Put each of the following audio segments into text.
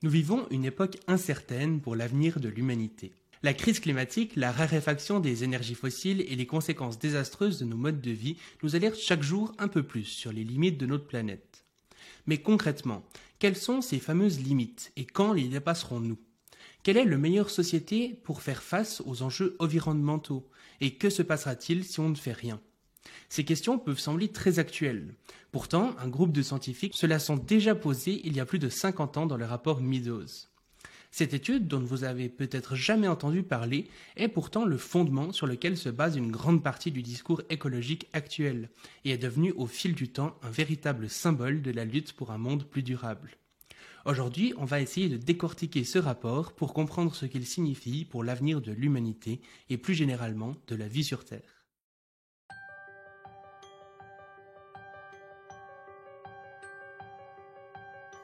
Nous vivons une époque incertaine pour l'avenir de l'humanité. La crise climatique, la raréfaction des énergies fossiles et les conséquences désastreuses de nos modes de vie nous alertent chaque jour un peu plus sur les limites de notre planète. Mais concrètement, quelles sont ces fameuses limites et quand les dépasserons-nous ? Quelle est la meilleure société pour faire face aux enjeux environnementaux ? Et que se passera-t-il si on ne fait rien ? Ces questions peuvent sembler très actuelles. Pourtant, un groupe de scientifiques se la sont déjà posées il y a plus de 50 ans dans le rapport Meadows. Cette étude, dont vous avez peut-être jamais entendu parler, est pourtant le fondement sur lequel se base une grande partie du discours écologique actuel et est devenue au fil du temps un véritable symbole de la lutte pour un monde plus durable. Aujourd'hui, on va essayer de décortiquer ce rapport pour comprendre ce qu'il signifie pour l'avenir de l'humanité et plus généralement de la vie sur Terre.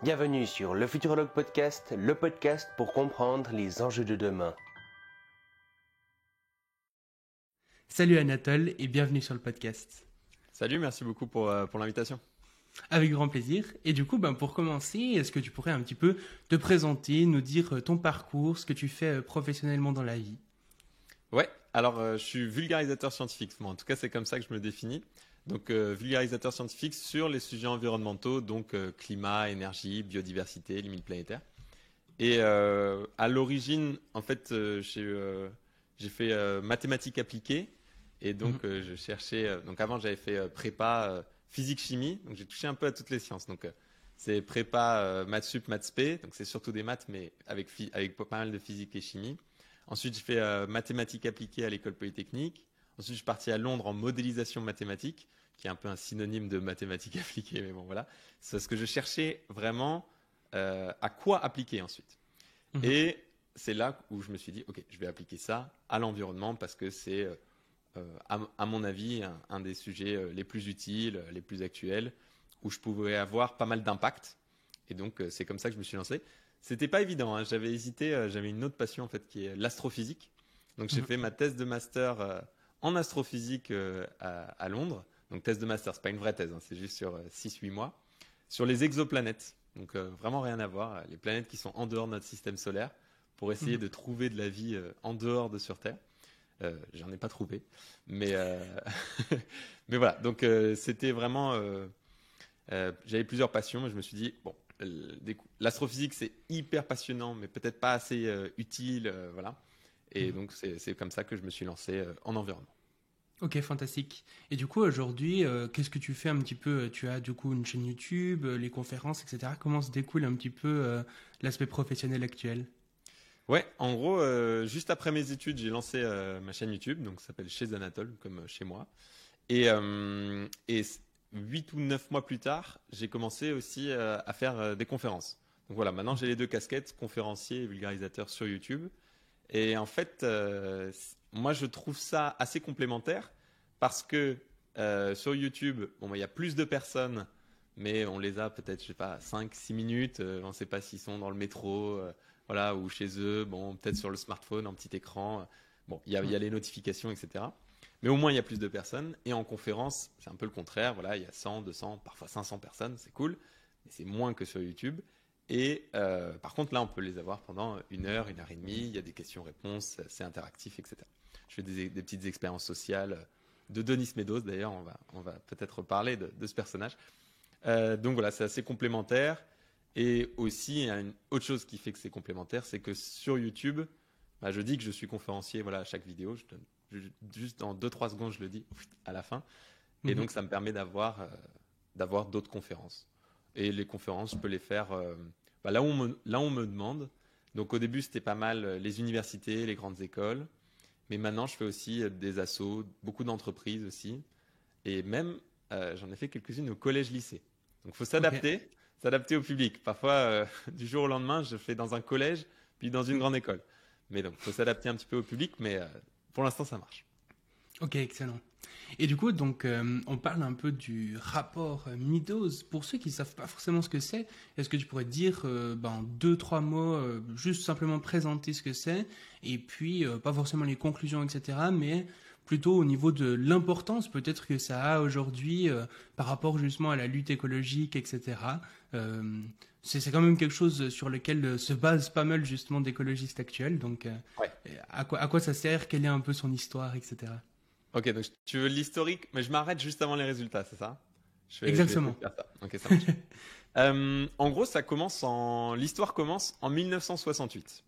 Bienvenue sur le Futurologue Podcast, le podcast pour comprendre les enjeux de demain. Salut Anatole et bienvenue sur le podcast. Salut, merci beaucoup pour l'invitation. Avec grand plaisir. Et du coup, pour commencer, est-ce que tu pourrais un petit peu te présenter, nous dire ton parcours, ce que tu fais professionnellement dans la vie ? Ouais, alors je suis vulgarisateur scientifique. Moi, en tout cas, c'est comme ça que je me définis. Donc, vulgarisateur scientifique sur les sujets environnementaux, donc climat, énergie, biodiversité, limites planétaires. Et à l'origine, en fait, j'ai fait mathématiques appliquées. Et donc, je cherchais. Donc, avant, j'avais fait prépa physique-chimie. Donc, j'ai touché un peu à toutes les sciences. Donc, c'est prépa maths sup, maths spé. Donc, c'est surtout des maths, mais avec pas mal de physique et chimie. Ensuite, j'ai fait mathématiques appliquées à l'école polytechnique. Ensuite, je suis parti à Londres en modélisation mathématique, qui est un peu un synonyme de mathématiques appliquées, mais bon, voilà. C'est ce que je cherchais vraiment à quoi appliquer ensuite. Et c'est là où je me suis dit, OK, je vais appliquer ça à l'environnement parce que c'est, à mon avis, un des sujets les plus utiles, les plus actuels, où je pouvais avoir pas mal d'impact. Et donc, c'est comme ça que je me suis lancé. C'était pas évident, hein. J'avais hésité, j'avais une autre passion en fait qui est l'astrophysique. Donc, j'ai fait ma thèse de master en astrophysique à Londres. Donc, thèse de master, c'est pas une vraie thèse, hein, c'est juste sur 6-8 mois. Sur les exoplanètes. Donc, vraiment rien à voir. Les planètes qui sont en dehors de notre système solaire pour essayer de trouver de la vie en dehors de sur Terre. J'en ai pas trouvé. Mais, mais voilà. Donc, c'était vraiment... j'avais plusieurs passions. Mais je me suis dit, bon, l'astrophysique, c'est hyper passionnant, mais peut-être pas assez utile. Voilà. Et donc, c'est comme ça que je me suis lancé en environnement. Ok, fantastique. Et du coup, aujourd'hui, qu'est-ce que tu fais un petit peu ? Tu as du coup une chaîne YouTube, les conférences, etc. Comment se découle un petit peu l'aspect professionnel actuel ? Ouais, en gros, juste après mes études, j'ai lancé ma chaîne YouTube, donc ça s'appelle Chez Anatole, comme chez moi. Et 8 ou 9 mois plus tard, j'ai commencé aussi à faire des conférences. Donc voilà, maintenant j'ai les deux casquettes, conférencier et vulgarisateur sur YouTube. Et en fait, moi je trouve ça assez complémentaire parce que sur YouTube, il y a plus de personnes, mais on les a peut-être, je sais pas, 5-6 minutes. On ne sait pas s'ils sont dans le métro, voilà, ou chez eux, peut-être sur le smartphone, en petit écran. Il y a les notifications, etc. Mais au moins, il y a plus de personnes. Et en conférence, c'est un peu le contraire. Voilà, il y a 100, 200, parfois 500 personnes. C'est cool. Mais c'est moins que sur YouTube. Et par contre, là, on peut les avoir pendant 1 heure, 1 heure et demie. Il y a des questions-réponses, c'est interactif, etc. Je fais des petites expériences sociales de Denis Meadows. D'ailleurs, on va peut-être parler de ce personnage. Donc voilà, c'est assez complémentaire. Et aussi, il y a une autre chose qui fait que c'est complémentaire, c'est que sur YouTube, je dis que je suis conférencier voilà, à chaque vidéo. Juste en 2-3 secondes, je le dis à la fin. Et donc, ça me permet d'avoir d'autres conférences. Et les conférences, je peux les faire là où on me demande. Donc, au début, c'était pas mal les universités, les grandes écoles. Mais maintenant, je fais aussi des assos, beaucoup d'entreprises aussi. Et même, j'en ai fait quelques-unes au collège-lycée. Donc, il faut s'adapter au public. Parfois, du jour au lendemain, je fais dans un collège, puis dans une grande école. Mais donc, il faut s'adapter un petit peu au public, mais pour l'instant, ça marche. Ok, excellent. Et du coup, donc, on parle un peu du rapport Meadows. Pour ceux qui ne savent pas forcément ce que c'est, est-ce que tu pourrais dire en 2-3 mots, juste simplement présenter ce que c'est, et puis pas forcément les conclusions, etc., mais plutôt au niveau de l'importance peut-être que ça a aujourd'hui par rapport justement à la lutte écologique, etc. c'est quand même quelque chose sur lequel se basent pas mal justement d'écologistes actuels. Donc, Ouais. à quoi ça sert? Quelle est un peu son histoire, etc. Ok, donc tu veux l'historique, mais je m'arrête juste avant les résultats, c'est ça? Je vais essayer Exactement. de faire ça. Ok, ça marche. En gros, l'histoire commence en 1968.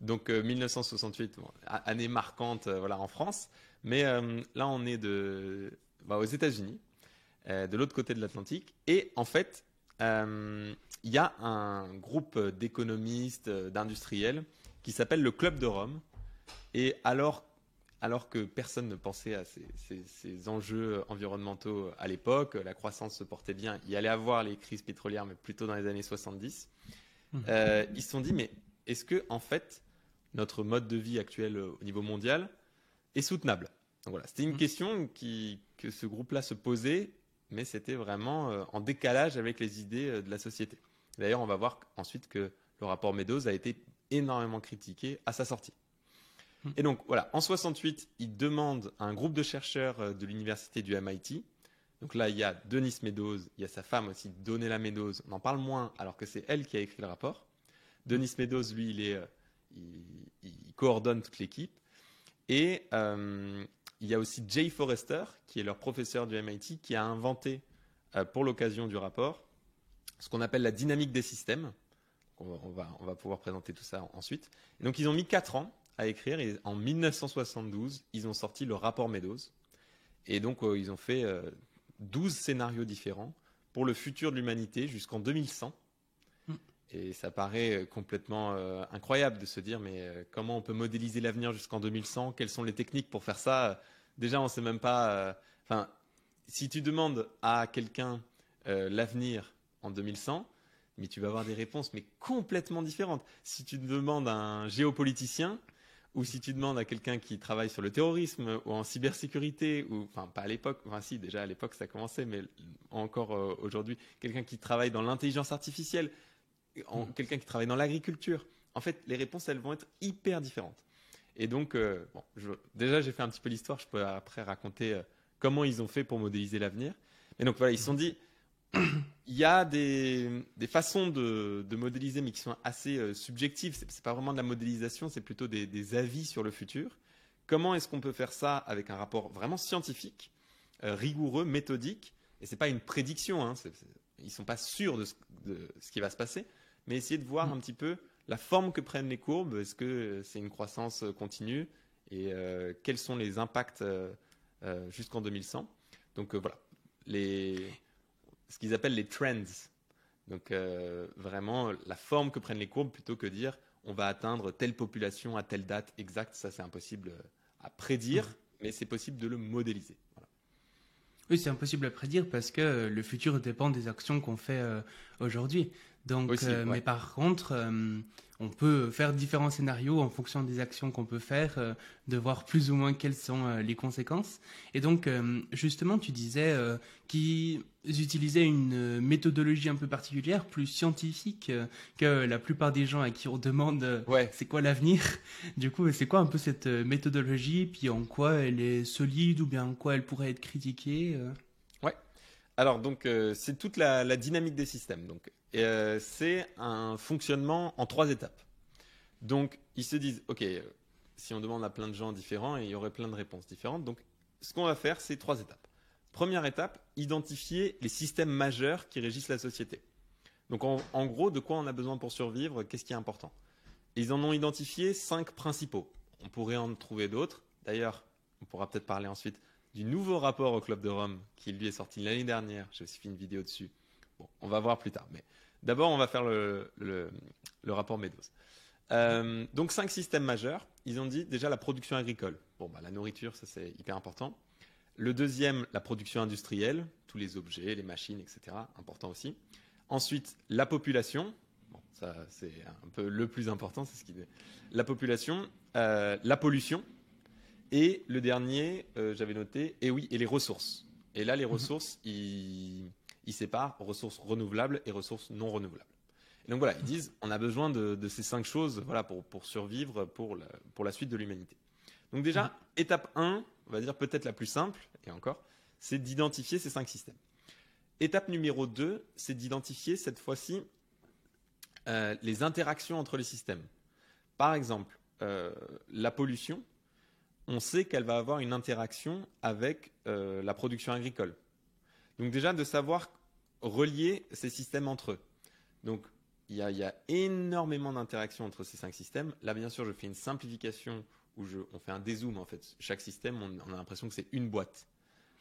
Donc 1968, bon, année marquante, voilà, en France. Mais là, on est aux États-Unis, de l'autre côté de l'Atlantique. Et en fait, il y a un groupe d'économistes, d'industriels, qui s'appelle le Club de Rome. Et alors que personne ne pensait à ces enjeux environnementaux à l'époque, la croissance se portait bien, il y allait avoir les crises pétrolières, mais plutôt dans les années 70, ils se sont dit, mais est-ce que, en fait, notre mode de vie actuel au niveau mondial est soutenable? Donc voilà, c'était une question que ce groupe-là se posait, mais c'était vraiment en décalage avec les idées de la société. D'ailleurs, on va voir ensuite que le rapport Meadows a été énormément critiqué à sa sortie. Et donc voilà, en 68, il demande à un groupe de chercheurs de l'université du MIT. Donc là, il y a Denise Meadows, il y a sa femme aussi, Donella Meadows. On en parle moins alors que c'est elle qui a écrit le rapport. Denise Meadows, lui, il coordonne toute l'équipe. Et il y a aussi Jay Forrester, qui est leur professeur du MIT, qui a inventé pour l'occasion du rapport ce qu'on appelle la dynamique des systèmes. On va pouvoir présenter tout ça ensuite. Et donc ils ont mis 4 ans à écrire et en 1972, ils ont sorti le rapport Meadows. Et donc ils ont fait 12 scénarios différents pour le futur de l'humanité jusqu'en 2100. Et ça paraît complètement incroyable de se dire, mais comment on peut modéliser l'avenir jusqu'en 2100? Quelles sont les techniques pour faire ça? Déjà, on ne sait même pas. Si tu demandes à quelqu'un l'avenir en 2100, mais tu vas avoir des réponses mais complètement différentes. Si tu demandes à un géopoliticien, ou si tu demandes à quelqu'un qui travaille sur le terrorisme ou en cybersécurité, ou enfin pas à l'époque, enfin si déjà à l'époque ça commençait, mais encore aujourd'hui, quelqu'un qui travaille dans l'intelligence artificielle, quelqu'un qui travaille dans l'agriculture, en fait les réponses elles vont être hyper différentes. Et donc déjà j'ai fait un petit peu l'histoire, je peux après raconter comment ils ont fait pour modéliser l'avenir. Et donc voilà, ils se sont dit il y a des façons de modéliser, mais qui sont assez subjectives. C'est pas vraiment de la modélisation, c'est plutôt des avis sur le futur. Comment est-ce qu'on peut faire ça avec un rapport vraiment scientifique, rigoureux, méthodique? Et c'est pas une prédiction, hein, ils sont pas sûrs de ce qui va se passer, mais essayer de voir un petit peu la forme que prennent les courbes. Est-ce que c'est une croissance continue et quels sont les impacts jusqu'en 2100? Donc voilà, ce qu'ils appellent les trends. Donc vraiment la forme que prennent les courbes plutôt que dire on va atteindre telle population à telle date exacte. Ça c'est impossible à prédire, mais c'est possible de le modéliser. Voilà. Oui, c'est impossible à prédire parce que le futur dépend des actions qu'on fait aujourd'hui. Donc, Aussi, ouais. mais par contre, on peut faire différents scénarios en fonction des actions qu'on peut faire, de voir plus ou moins quelles sont les conséquences. Et donc, justement, tu disais qu'ils utilisaient une méthodologie un peu particulière, plus scientifique que la plupart des gens à qui on demande c'est quoi l'avenir. Du coup, c'est quoi un peu cette méthodologie, puis en quoi elle est solide ou bien en quoi elle pourrait être critiquée Ouais. Alors donc c'est toute la dynamique des systèmes. Donc c'est un fonctionnement en 3 étapes. Donc ils se disent ok, si on demande à plein de gens différents, il y aurait plein de réponses différentes. Donc ce qu'on va faire, c'est 3 étapes. Première étape, identifier les systèmes majeurs qui régissent la société. Donc en gros, de quoi on a besoin pour survivre, qu'est-ce qui est important? Ils en ont identifié 5 principaux. On pourrait en trouver d'autres. D'ailleurs, on pourra peut-être parler ensuite du nouveau rapport au Club de Rome qui lui est sorti l'année dernière. J'ai aussi fait une vidéo dessus. Bon, on va voir plus tard. Mais d'abord, on va faire le rapport Meadows. Donc 5 systèmes majeurs. Ils ont dit déjà la production agricole. Bon, la nourriture, ça c'est hyper important. Le deuxième, la production industrielle, tous les objets, les machines, etc. Important aussi. Ensuite, la population. Bon, ça c'est un peu le plus important, c'est ce qui est. La population, la pollution. Et le dernier, j'avais noté, et les ressources. Et là, les ressources, ils séparent ressources renouvelables et ressources non renouvelables. Et donc voilà, ils disent, on a besoin de ces 5 choses voilà, pour survivre pour la suite de l'humanité. Donc déjà, étape 1, on va dire peut-être la plus simple, et encore, c'est d'identifier ces 5 systèmes. Étape numéro 2, c'est d'identifier cette fois-ci les interactions entre les systèmes. Par exemple, la pollution, on sait qu'elle va avoir une interaction avec la production agricole. Donc déjà, de savoir relier ces systèmes entre eux. Donc, il y a énormément d'interactions entre ces 5 systèmes. Là, bien sûr, je fais une simplification où on fait un dézoom. En fait, chaque système, on a l'impression que c'est une boîte.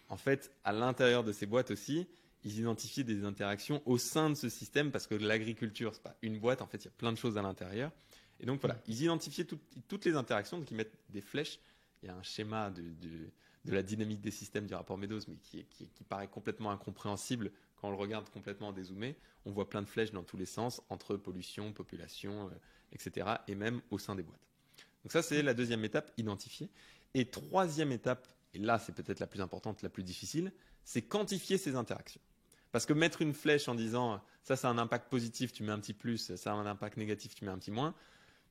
En fait, à l'intérieur de ces boîtes aussi, ils identifient des interactions au sein de ce système parce que l'agriculture, c'est pas une boîte. En fait, il y a plein de choses à l'intérieur. Et donc, voilà, ils identifient toutes les interactions. Donc, ils mettent des flèches. Il y a un schéma de la dynamique des systèmes du rapport Meadows, mais qui paraît complètement incompréhensible quand on le regarde complètement dézoomé. On voit plein de flèches dans tous les sens, entre pollution, population, etc. et même au sein des boîtes. Donc ça, c'est la deuxième étape, identifier. Et troisième étape, et là, c'est peut-être la plus importante, la plus difficile, c'est quantifier ces interactions. Parce que mettre une flèche en disant « ça a un impact positif, tu mets un petit plus, ça a un impact négatif, tu mets un petit moins »,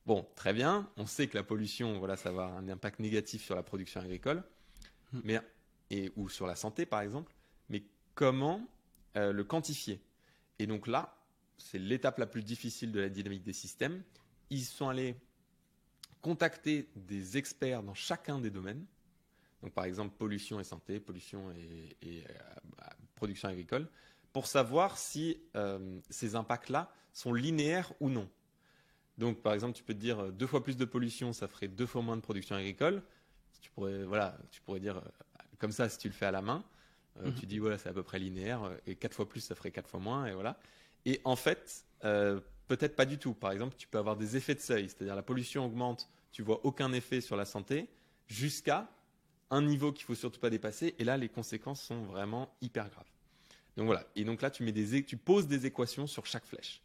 bon, très bien, on sait que la pollution, voilà, ça va avoir un impact négatif sur la production agricole, ou sur la santé, par exemple, mais comment le quantifier? Et donc là, c'est l'étape la plus difficile de la dynamique des systèmes. Ils sont allés contacter des experts dans chacun des domaines. Donc par exemple, pollution et santé, pollution et production agricole, pour savoir si ces impacts-là sont linéaires ou non. Donc par exemple, tu peux te dire 2 fois plus de pollution, ça ferait 2 fois moins de production agricole. Tu pourrais dire comme ça si tu le fais à la main. Tu dis voilà, c'est à peu près linéaire et 4 fois plus, ça ferait 4 fois moins et voilà. Et en fait, peut-être pas du tout. Par exemple, tu peux avoir des effets de seuil, c'est-à-dire la pollution augmente, tu vois aucun effet sur la santé jusqu'à un niveau qu'il faut surtout pas dépasser et là les conséquences sont vraiment hyper graves. Donc voilà. Et donc là, tu poses des équations sur chaque flèche.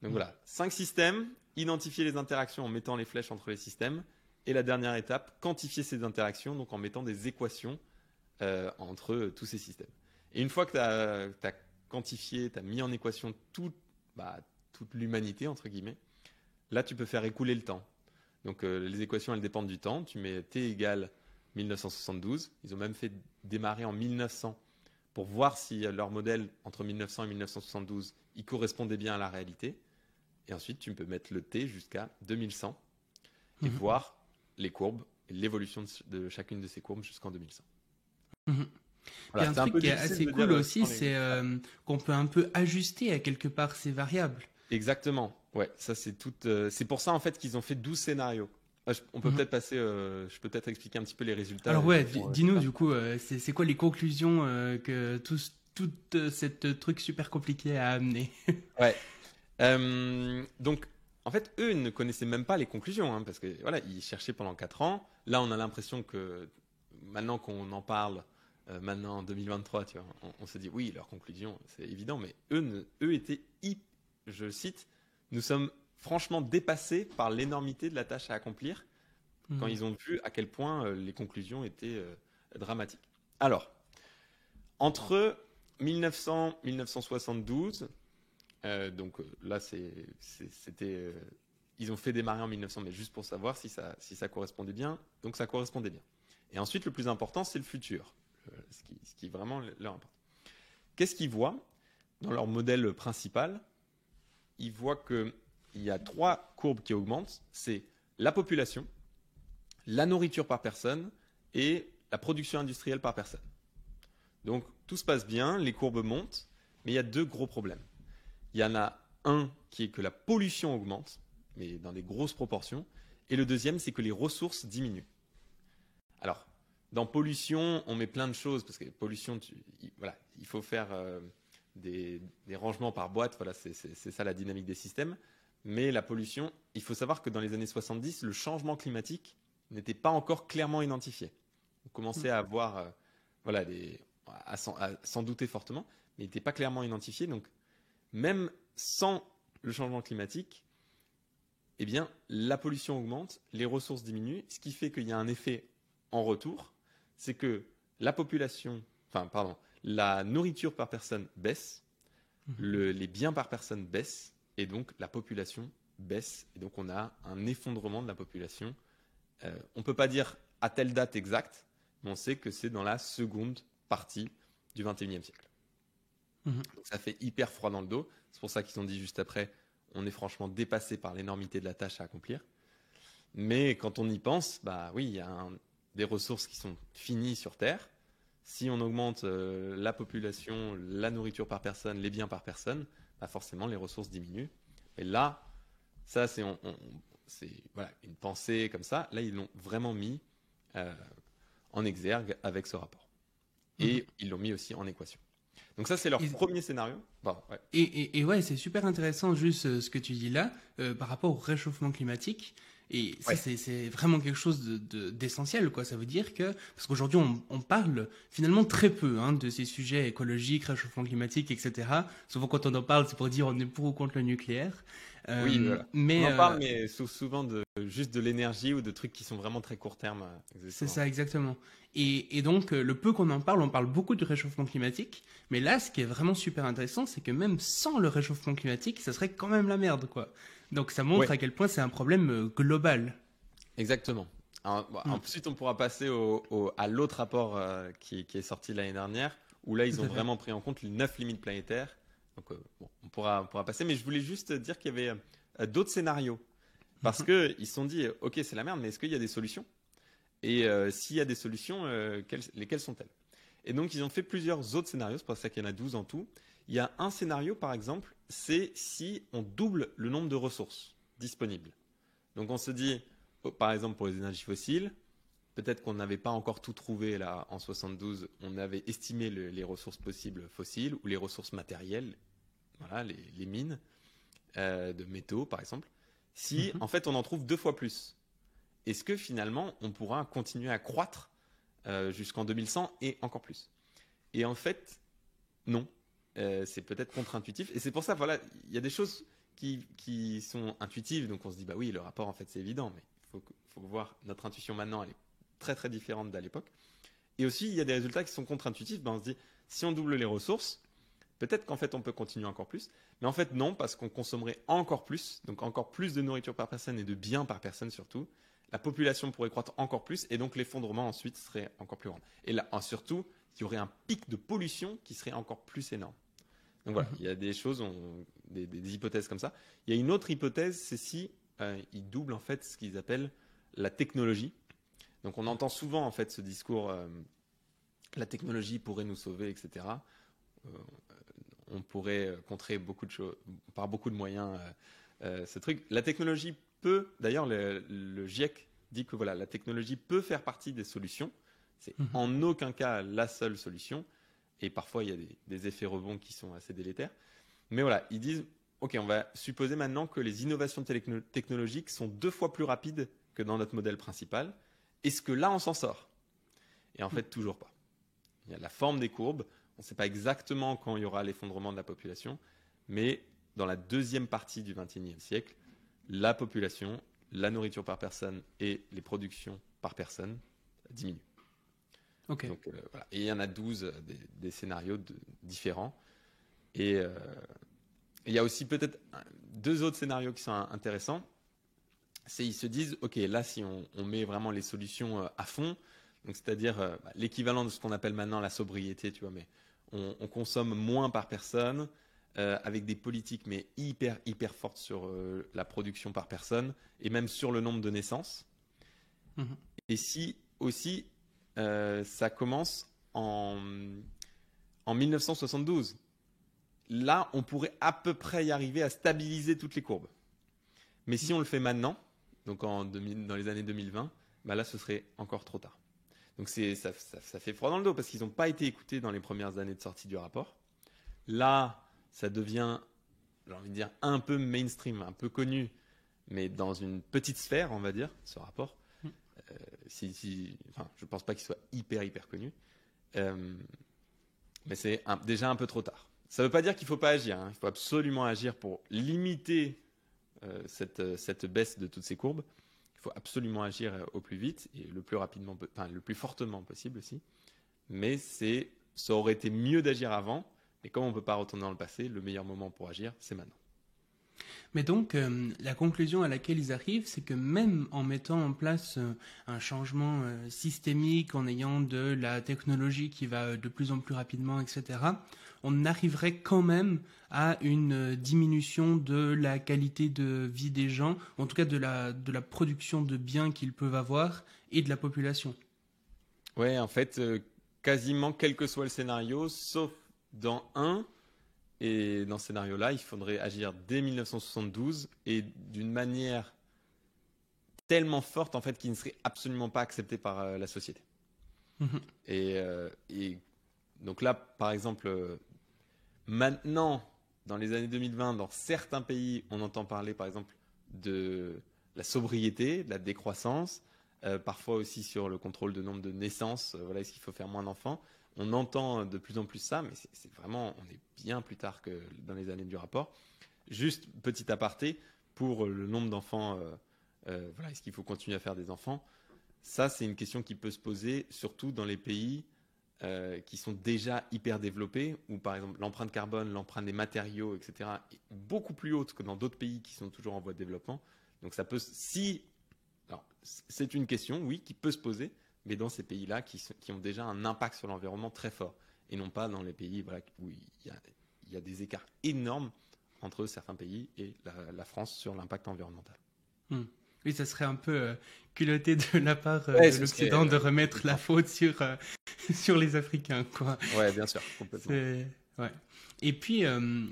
Donc voilà, 5 systèmes, identifier les interactions en mettant les flèches entre les systèmes. Et la dernière étape, quantifier ces interactions, donc en mettant des équations entre tous ces systèmes. Et une fois que tu as quantifié, tu as mis en équation toute l'humanité, entre guillemets, là, tu peux faire écouler le temps. Donc les équations, elles dépendent du temps. Tu mets t égale 1972. Ils ont même fait démarrer en 1900 pour voir si leur modèle entre 1900 et 1972, il correspondait bien à la réalité. Et ensuite, tu peux mettre le t jusqu'à 2100 et voir les courbes et l'évolution de chacune de ces courbes jusqu'en 2100. Voilà, il y a un truc qui est assez cool aussi, c'est qu'on peut un peu ajuster à quelque part ces variables. Exactement. Ouais, ça c'est c'est pour ça en fait qu'ils ont fait 12 scénarios. On peut peut-être passer, je peux peut-être expliquer un petit peu les résultats. Alors ouais, dis-nous du coup, c'est quoi les conclusions que tout cette truc super compliqué a amené? Ouais. Donc en fait, eux ne connaissaient même pas les conclusions, hein, parce que voilà, ils cherchaient pendant 4 ans. Là, on a l'impression que maintenant qu'on en parle, maintenant en 2023, tu vois, on se dit oui, leurs conclusions, c'est évident, mais eux étaient, je cite, nous sommes franchement dépassés par l'énormité de la tâche à accomplir quand ils ont vu à quel point les conclusions étaient dramatiques. Alors, entre 1900 et 1972, donc là, c'était, ils ont fait démarrer en 1900, mais juste pour savoir si ça correspondait bien. Donc ça correspondait bien. Et ensuite, le plus important, c'est le futur, ce qui est vraiment leur important. Qu'est-ce qu'ils voient dans leur modèle principal? Ils voient qu'il y a 3 courbes qui augmentent. C'est la population, la nourriture par personne et la production industrielle par personne. Donc tout se passe bien, les courbes montent, mais il y a 2 gros problèmes. Il y en a un qui est que la pollution augmente, mais dans des grosses proportions. Et le deuxième, c'est que les ressources diminuent. Alors, dans pollution, on met plein de choses, parce que pollution, il faut faire des rangements par boîte, voilà, c'est ça la dynamique des systèmes. Mais la pollution, il faut savoir que dans les années 70, le changement climatique n'était pas encore clairement identifié. On commençait à avoir, à s'en douter fortement, mais il n'était pas clairement identifié. Donc, même sans le changement climatique, eh bien, la pollution augmente, les ressources diminuent, ce qui fait qu'il y a un effet en retour, c'est que la nourriture par personne baisse, les biens par personne baissent, et donc la population baisse, et donc on a un effondrement de la population. On ne peut pas dire à telle date exacte, mais on sait que c'est dans la seconde partie du XXIe siècle. Donc ça fait hyper froid dans le dos. C'est pour ça qu'ils ont dit juste après, on est franchement dépassé par l'énormité de la tâche à accomplir. Mais quand on y pense, bah oui, il y a des ressources qui sont finies sur Terre. Si on augmente la population, la nourriture par personne, les biens par personne, bah forcément les ressources diminuent. Et là, ça c'est voilà, une pensée comme ça. Là, ils l'ont vraiment mis en exergue avec ce rapport. Et ils l'ont mis aussi en équation. Donc ça, c'est leur premier scénario. Bon, ouais. Et ouais, c'est super intéressant juste ce que tu dis là par rapport au réchauffement climatique. Et ça, c'est vraiment quelque chose d'essentiel, quoi. Ça veut dire que, parce qu'aujourd'hui, on parle finalement très peu de ces sujets écologiques, réchauffement climatique, etc. Souvent, quand on en parle, c'est pour dire on est pour ou contre le nucléaire. Oui, voilà. On en parle, mais souvent juste de l'énergie ou de trucs qui sont vraiment très court terme. C'est ça, exactement. Et donc, le peu qu'on en parle, on parle beaucoup du réchauffement climatique. Mais là, ce qui est vraiment super intéressant, c'est que même sans le réchauffement climatique, ça serait quand même la merde, quoi. Donc, ça montre à quel point c'est un problème global. Exactement. Ensuite, on pourra passer à l'autre rapport qui est sorti l'année dernière, où là, ils ont vraiment pris en compte les 9 limites planétaires. Donc, on pourra passer. Mais je voulais juste dire qu'il y avait d'autres scénarios. Parce qu'ils se sont dit, OK, c'est la merde, mais est-ce qu'il y a des solutions? Et s'il y a des solutions, lesquelles sont-elles? Et donc, ils ont fait plusieurs autres scénarios. C'est pour ça qu'il y en a 12 en tout. Il y a un scénario, par exemple, c'est si on double le nombre de ressources disponibles. Donc, on se dit, par exemple, pour les énergies fossiles, peut-être qu'on n'avait pas encore tout trouvé là en 72. On avait estimé les ressources possibles fossiles ou les ressources matérielles, voilà, les mines de métaux, par exemple. Si, en fait, on en trouve 2 fois plus, est-ce que finalement, on pourra continuer à croître jusqu'en 2100 et encore plus? Et en fait, non. C'est peut-être contre-intuitif. Et c'est pour ça, voilà, il y a des choses qui sont intuitives. Donc, on se dit, bah oui, le rapport, en fait, c'est évident. Mais il faut voir, notre intuition maintenant, elle est très, très différente d'à l'époque. Et aussi, il y a des résultats qui sont contre-intuitifs. Ben, on se dit, si on double les ressources, peut-être qu'en fait, on peut continuer encore plus. Mais en fait, non, parce qu'on consommerait encore plus. Donc, encore plus de nourriture par personne et de biens par personne surtout. La population pourrait croître encore plus. Et donc, l'effondrement ensuite serait encore plus grand. Et là, surtout, il y aurait un pic de pollution qui serait encore plus énorme. Donc voilà, il y a des choses, des hypothèses comme ça. Il y a une autre hypothèse, c'est si ils doublent en fait ce qu'ils appellent la technologie. Donc on entend souvent en fait ce discours, la technologie pourrait nous sauver, etc. On pourrait contrer beaucoup de choses par beaucoup de moyens. Ce truc, la technologie peut, d'ailleurs le GIEC dit que voilà, la technologie peut faire partie des solutions. C'est en aucun cas la seule solution. Et parfois, il y a des effets rebonds qui sont assez délétères. Mais voilà, ils disent, OK, on va supposer maintenant que les innovations technologiques sont 2 fois plus rapides que dans notre modèle principal. Est-ce que là, on s'en sort? Et en fait, toujours pas. Il y a la forme des courbes. On ne sait pas exactement quand il y aura l'effondrement de la population. Mais dans la deuxième partie du XXIe siècle, la population, la nourriture par personne et les productions par personne diminuent. Okay. Donc, voilà. Et il y en a 12 des scénarios différents. Et il y a aussi peut-être 2 autres scénarios qui sont intéressants. C'est ils se disent, OK, là, si on met vraiment les solutions à fond, donc c'est-à-dire l'équivalent de ce qu'on appelle maintenant la sobriété, tu vois, mais on consomme moins par personne, avec des politiques mais hyper fortes sur la production par personne et même sur le nombre de naissances. Et si aussi ça commence en 1972. Là, on pourrait à peu près y arriver à stabiliser toutes les courbes. Mais si on le fait maintenant, donc dans les années 2020, bah là, ce serait encore trop tard. Donc ça fait froid dans le dos parce qu'ils n'ont pas été écoutés dans les premières années de sortie du rapport. Là, ça devient, j'ai envie de dire, un peu mainstream, un peu connu, mais dans une petite sphère, on va dire, ce rapport. Enfin, je ne pense pas qu'il soit hyper connu. Mais c'est déjà un peu trop tard. Ça ne veut pas dire qu'il ne faut pas agir. Il faut absolument agir pour limiter cette baisse de toutes ces courbes. Il faut absolument agir au plus vite et le plus rapidement, le plus fortement possible aussi. Mais ça aurait été mieux d'agir avant. Et comme on ne peut pas retourner dans le passé, le meilleur moment pour agir, c'est maintenant. Mais donc, la conclusion à laquelle ils arrivent, c'est que même en mettant en place un changement systémique, en ayant de la technologie qui va de plus en plus rapidement, etc., on arriverait quand même à une diminution de la qualité de vie des gens, en tout cas de la production de biens qu'ils peuvent avoir et de la population. Ouais, en fait, quasiment quel que soit le scénario, sauf dans un. Et dans ce scénario-là, il faudrait agir dès 1972 et d'une manière tellement forte en fait qu'il ne serait absolument pas accepté par la société. Mhm. Et donc là, par exemple, maintenant, dans les années 2020, dans certains pays, on entend parler par exemple de la sobriété, de la décroissance, parfois aussi sur le contrôle de nombre de naissances. Voilà, est-ce qu'il faut faire moins d'enfants? On entend de plus en plus ça, mais c'est vraiment, on est bien plus tard que dans les années du rapport. Juste petit aparté, pour le nombre d'enfants, voilà, est-ce qu'il faut continuer à faire des enfants? Ça, c'est une question qui peut se poser, surtout dans les pays qui sont déjà hyper développés, où par exemple l'empreinte carbone, l'empreinte des matériaux, etc., est beaucoup plus haute que dans d'autres pays qui sont toujours en voie de développement. Donc ça peut, alors, c'est une question, oui, qui peut se poser, mais dans ces pays-là qui ont déjà un impact sur l'environnement très fort, et non pas dans les pays voilà, où il y a des écarts énormes entre certains pays et la France sur l'impact environnemental. Oui, ça serait un peu culotté de la part Ouais, de l'Occident de remettre la faute sur les Africains, quoi. Ouais, bien sûr, complètement. Ouais. Et puis,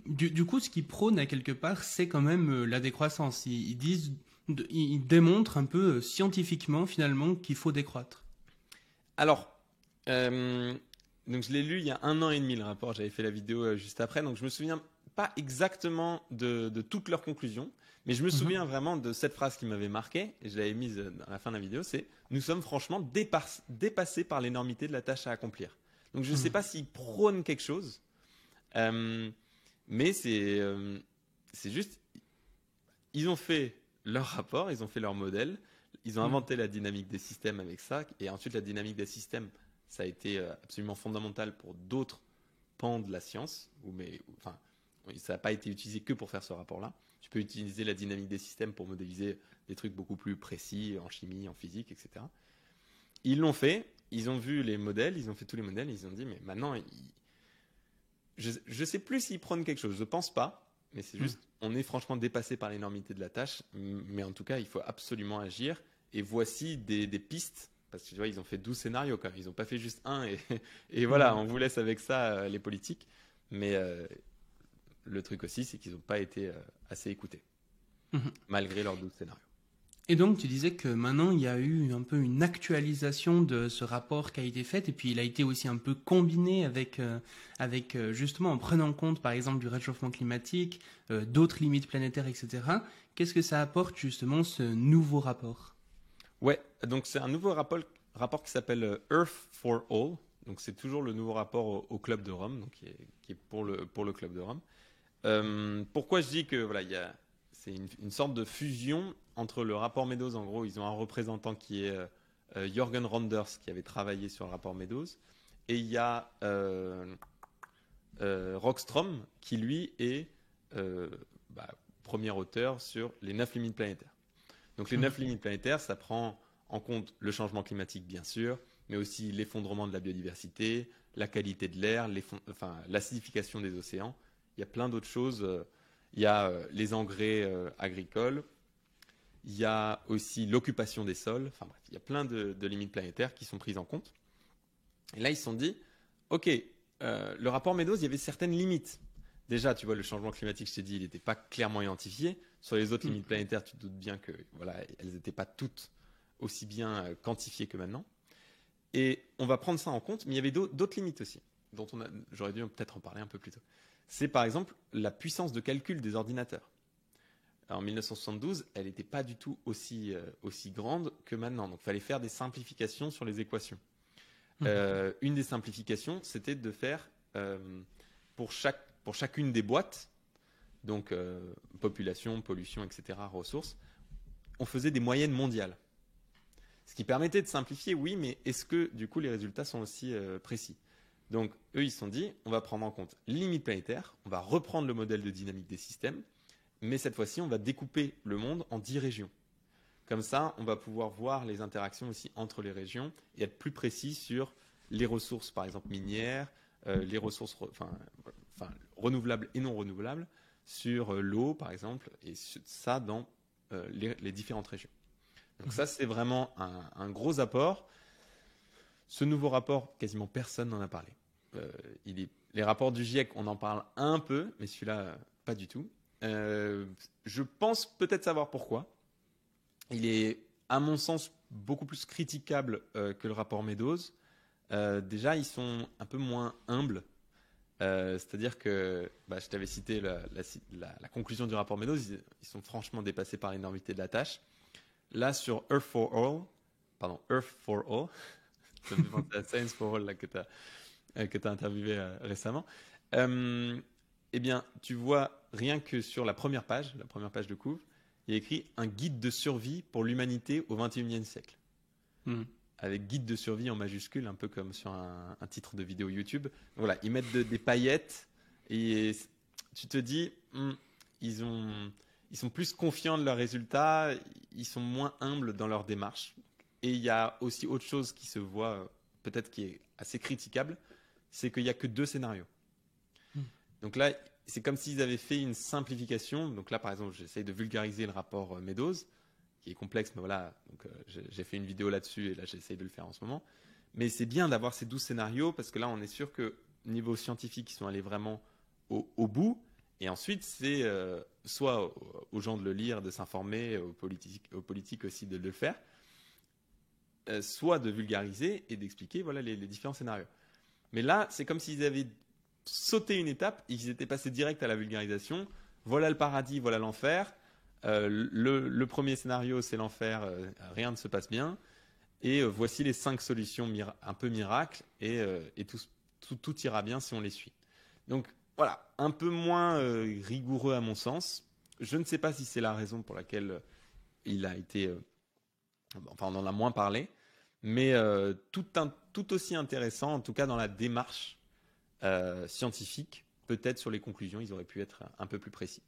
du coup, ce qu'ils prônent à quelque part, c'est quand même la décroissance. Ils démontrent un peu scientifiquement, finalement, qu'il faut décroître. Alors, donc je l'ai lu il y a 1 an et demi le rapport, j'avais fait la vidéo juste après, donc je me souviens pas exactement de toutes leurs conclusions, mais je me souviens vraiment de cette phrase qui m'avait marqué, et je l'avais mise à la fin de la vidéo, c'est « Nous sommes franchement dépassés par l'énormité de la tâche à accomplir ». Donc je ne sais pas s'ils prônent quelque chose, mais c'est juste, ils ont fait leur rapport, ils ont fait leur modèle, ils ont inventé la dynamique des systèmes avec ça, et ensuite la dynamique des systèmes, ça a été absolument fondamental pour d'autres pans de la science, enfin, ça n'a pas été utilisé que pour faire ce rapport-là. Tu peux utiliser la dynamique des systèmes pour modéliser des trucs beaucoup plus précis en chimie, en physique, etc. Ils l'ont fait, ils ont vu les modèles, ils ont fait tous les modèles, ils ont dit, mais maintenant, je ne sais plus s'ils prônent quelque chose, je ne pense pas. Mais c'est juste, on est franchement dépassé par l'énormité de la tâche, mais en tout cas, il faut absolument agir. Et voici des pistes, parce que tu vois, ils ont fait 12 scénarios quand même, ils n'ont pas fait juste un, et voilà, on vous laisse avec ça les politiques. Mais le truc aussi, c'est qu'ils n'ont pas été assez écoutés, malgré leurs 12 scénarios. Et donc, tu disais que maintenant, il y a eu un peu une actualisation de ce rapport qui a été fait, et puis il a été aussi un peu combiné avec justement, en prenant en compte, par exemple, du réchauffement climatique, d'autres limites planétaires, etc. Qu'est-ce que ça apporte, justement, ce nouveau rapport? Ouais, donc c'est un nouveau rapport qui s'appelle Earth for All. Donc c'est toujours le nouveau rapport au Club de Rome, donc qui est pour le Club de Rome. Pourquoi je dis que voilà, c'est une sorte de fusion entre le rapport Meadows, en gros, ils ont un représentant qui est Jürgen Randers, qui avait travaillé sur le rapport Meadows, et il y a Rockström, qui lui est premier auteur sur les 9 limites planétaires. Donc les 9 limites planétaires, ça prend en compte le changement climatique, bien sûr, mais aussi l'effondrement de la biodiversité, la qualité de l'air, l'acidification des océans. Il y a plein d'autres choses. Il y a les engrais agricoles. Il y a aussi l'occupation des sols. Enfin bref, il y a plein de limites planétaires qui sont prises en compte. Et là, ils se sont dit, OK, le rapport Meadows, il y avait certaines limites. Déjà, tu vois, le changement climatique, je t'ai dit, il n'était pas clairement identifié. Sur les autres limites planétaires, tu te doutes bien que voilà, elles n'étaient pas toutes aussi bien quantifiées que maintenant. Et on va prendre ça en compte, mais il y avait d'autres limites aussi, dont j'aurais dû peut-être en parler un peu plus tôt. C'est par exemple la puissance de calcul des ordinateurs. Alors, en 1972, elle n'était pas du tout aussi grande que maintenant. Donc, il fallait faire des simplifications sur les équations. Une des simplifications, c'était de faire pour chacune des boîtes, donc population, pollution, etc., ressources, on faisait des moyennes mondiales. Ce qui permettait de simplifier, oui, mais est-ce que du coup les résultats sont aussi précis? Donc eux, ils se sont dit, on va prendre en compte les limites planétaires, on va reprendre le modèle de dynamique des systèmes, mais cette fois-ci, on va découper le monde en 10 régions. Comme ça, on va pouvoir voir les interactions aussi entre les régions et être plus précis sur les ressources, par exemple minières, les ressources renouvelables et non renouvelables, sur l'eau, par exemple, et ça dans les différentes régions. Donc ça, c'est vraiment un gros apport. Ce nouveau rapport, quasiment personne n'en a parlé. Les rapports du GIEC, on en parle un peu, mais celui-là, pas du tout. Je pense peut-être savoir pourquoi. Il est, à mon sens, beaucoup plus critiquable que le rapport Meadows. Déjà, ils sont un peu moins humbles. C'est-à-dire que, je t'avais cité la conclusion du rapport Meadows, ils sont franchement dépassés par l'énormité de la tâche. Là, sur Earth for All, ça me fait penser à Science for All là, que tu as interviewé récemment. Eh bien, tu vois, rien que sur la première page de couve, il y a écrit un guide de survie pour l'humanité au XXIe siècle. Avec guide de survie en majuscule, un peu comme sur un titre de vidéo YouTube. Donc, voilà, ils mettent des paillettes et tu te dis, ils sont plus confiants de leurs résultats, ils sont moins humbles dans leur démarche. Et il y a aussi autre chose qui se voit, peut-être qui est assez critiquable, c'est qu'il n'y a que 2 scénarios. Donc là, c'est comme s'ils avaient fait une simplification. Donc là, par exemple, j'essaye de vulgariser le rapport Meadows, qui est complexe, mais voilà, donc, j'ai fait une vidéo là-dessus et là, j'essaye de le faire en ce moment. Mais c'est bien d'avoir ces 12 scénarios parce que là, on est sûr que niveau scientifique, ils sont allés vraiment au bout. Et ensuite, c'est soit aux gens de le lire, de s'informer, aux politiques aussi de le faire, soit de vulgariser et d'expliquer voilà, les différents scénarios. Mais là, c'est comme s'ils avaient sauté une étape, ils étaient passés direct à la vulgarisation. Voilà le paradis, voilà l'enfer. Le premier scénario, c'est l'enfer, rien ne se passe bien. Et voici les 5 solutions un peu miracles et tout ira bien si on les suit. Donc voilà, un peu moins rigoureux à mon sens. Je ne sais pas si c'est la raison pour laquelle il a été... on en a moins parlé, mais tout aussi intéressant, en tout cas dans la démarche scientifique. Peut-être sur les conclusions, ils auraient pu être un peu plus précis.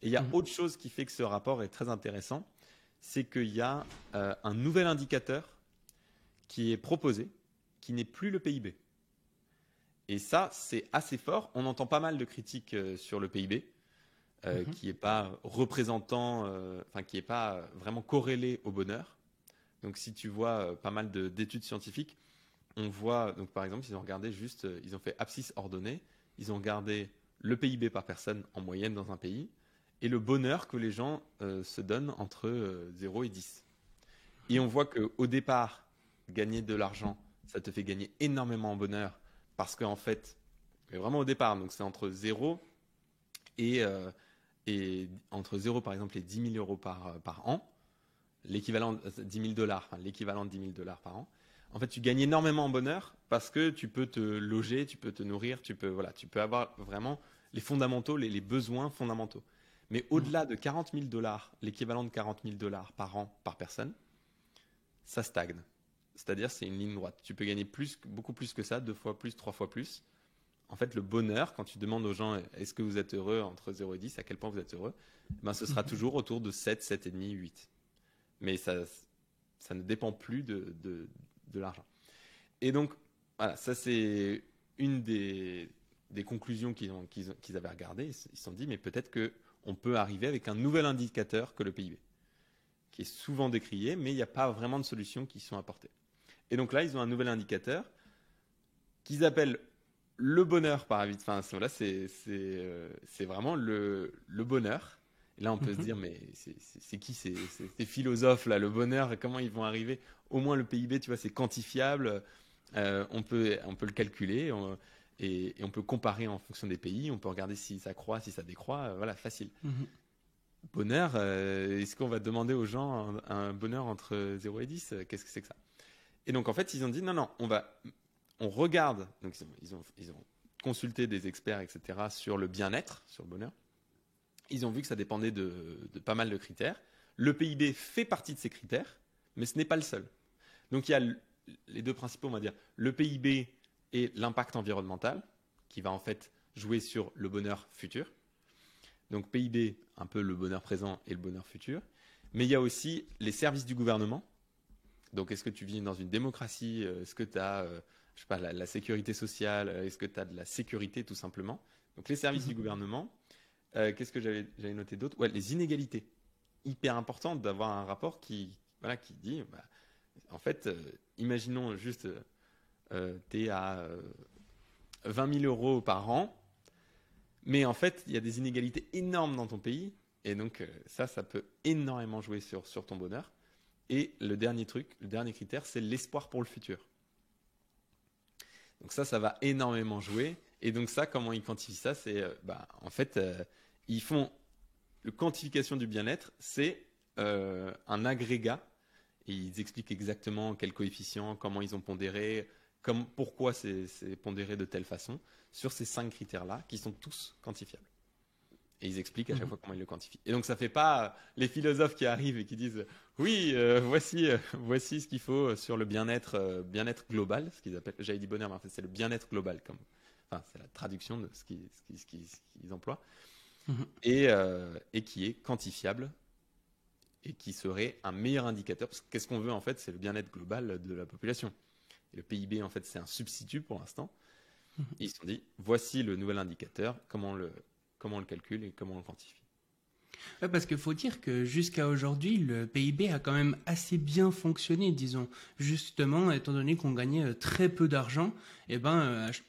Et il y a autre chose qui fait que ce rapport est très intéressant, c'est qu'il y a un nouvel indicateur qui est proposé, qui n'est plus le PIB. Et ça, c'est assez fort. On entend pas mal de critiques sur le PIB, qui n'est pas représentant, qui n'est pas vraiment corrélé au bonheur. Donc, si tu vois pas mal d'études scientifiques, on voit, donc par exemple, ils ont regardé juste, ils ont fait abscisse ordonnée, ils ont regardé le PIB par personne en moyenne dans un pays et le bonheur que les gens se donnent entre 0 et 10. Et on voit qu'au départ, gagner de l'argent, ça te fait gagner énormément en bonheur parce qu'en fait, vraiment au départ, donc c'est entre 0 et entre 0 par exemple et 10 000 euros par an, l'équivalent de 10 000 $, l'équivalent de 10 000 $ par an. En fait, tu gagnes énormément en bonheur parce que tu peux te loger, tu peux te nourrir, tu peux avoir vraiment les fondamentaux, les besoins fondamentaux. Mais au-delà de 40 000 $, l'équivalent de 40 000 $ par an par personne, ça stagne. C'est-à-dire, c'est une ligne droite. Tu peux gagner beaucoup plus que ça, 2 fois plus, 3 fois plus. En fait, le bonheur, quand tu demandes aux gens est-ce que vous êtes heureux entre 0 et 10, à quel point vous êtes heureux, ce sera toujours autour de 7, 7,5, 8. Mais ça ne dépend plus de l'argent. Et donc, voilà, ça c'est une des conclusions qu'ils avaient regardées. Ils se sont dit, mais peut-être qu'on peut arriver avec un nouvel indicateur que le PIB, qui est souvent décrié, mais il n'y a pas vraiment de solutions qui sont apportées. Et donc là, ils ont un nouvel indicateur qu'ils appellent le bonheur par habitant. Enfin, voilà, c'est vraiment le bonheur. Et là, on peut se dire, mais c'est qui ces philosophes là, le bonheur, comment ils vont arriver? Au moins le PIB, tu vois, c'est quantifiable, on peut le calculer et on peut comparer en fonction des pays, on peut regarder si ça croît, si ça décroît, voilà, facile. Bonheur, est-ce qu'on va demander aux gens un bonheur entre 0 et 10? Qu'est-ce que c'est que ça? Et donc, en fait, ils ont dit, non, on regarde, donc ils ont consulté des experts, etc., sur le bien-être, sur le bonheur. Ils ont vu que ça dépendait de pas mal de critères. Le PIB fait partie de ces critères, mais ce n'est pas le seul. Donc il y a les 2 principaux, on va dire, le PIB et l'impact environnemental, qui va en fait jouer sur le bonheur futur. Donc PIB, un peu le bonheur présent et le bonheur futur. Mais il y a aussi les services du gouvernement. Donc est-ce que tu vis dans une démocratie? Est-ce que tu as je sais pas, la sécurité sociale? Est-ce que tu as de la sécurité tout simplement? Donc les services du gouvernement. Qu'est-ce que j'avais noté d'autre? Ouais, les inégalités. Hyper important d'avoir un rapport qui dit, en fait, imaginons juste, tu es à 20 000 euros par an, mais en fait, il y a des inégalités énormes dans ton pays, et donc ça peut énormément jouer sur ton bonheur. Et le dernier critère, c'est l'espoir pour le futur. Donc ça va énormément jouer. Et donc ça, comment ils quantifient ça? C'est, en fait, ils font la quantification du bien-être, c'est un agrégat. Et ils expliquent exactement quel coefficient, comment ils ont pondéré, pourquoi c'est pondéré de telle façon, sur ces 5 critères-là, qui sont tous quantifiables. Et ils expliquent à chaque fois comment ils le quantifient. Et donc ça fait pas les philosophes qui arrivent et qui disent oui, voici ce qu'il faut sur le bien-être global, ce qu'ils appellent, j'avais dit bonheur, mais en fait c'est le bien-être global, c'est la traduction de ce qu'ils emploient, et qui est quantifiable et qui serait un meilleur indicateur. Parce que qu'est-ce qu'on veut en fait? C'est le bien-être global de la population. Et le PIB en fait c'est un substitut pour l'instant. Et ils se sont dit voici le nouvel indicateur, comment on le calcule et comment on le quantifie. Ouais, parce qu'il faut dire que jusqu'à aujourd'hui, le PIB a quand même assez bien fonctionné, disons. Justement, étant donné qu'on gagnait très peu d'argent,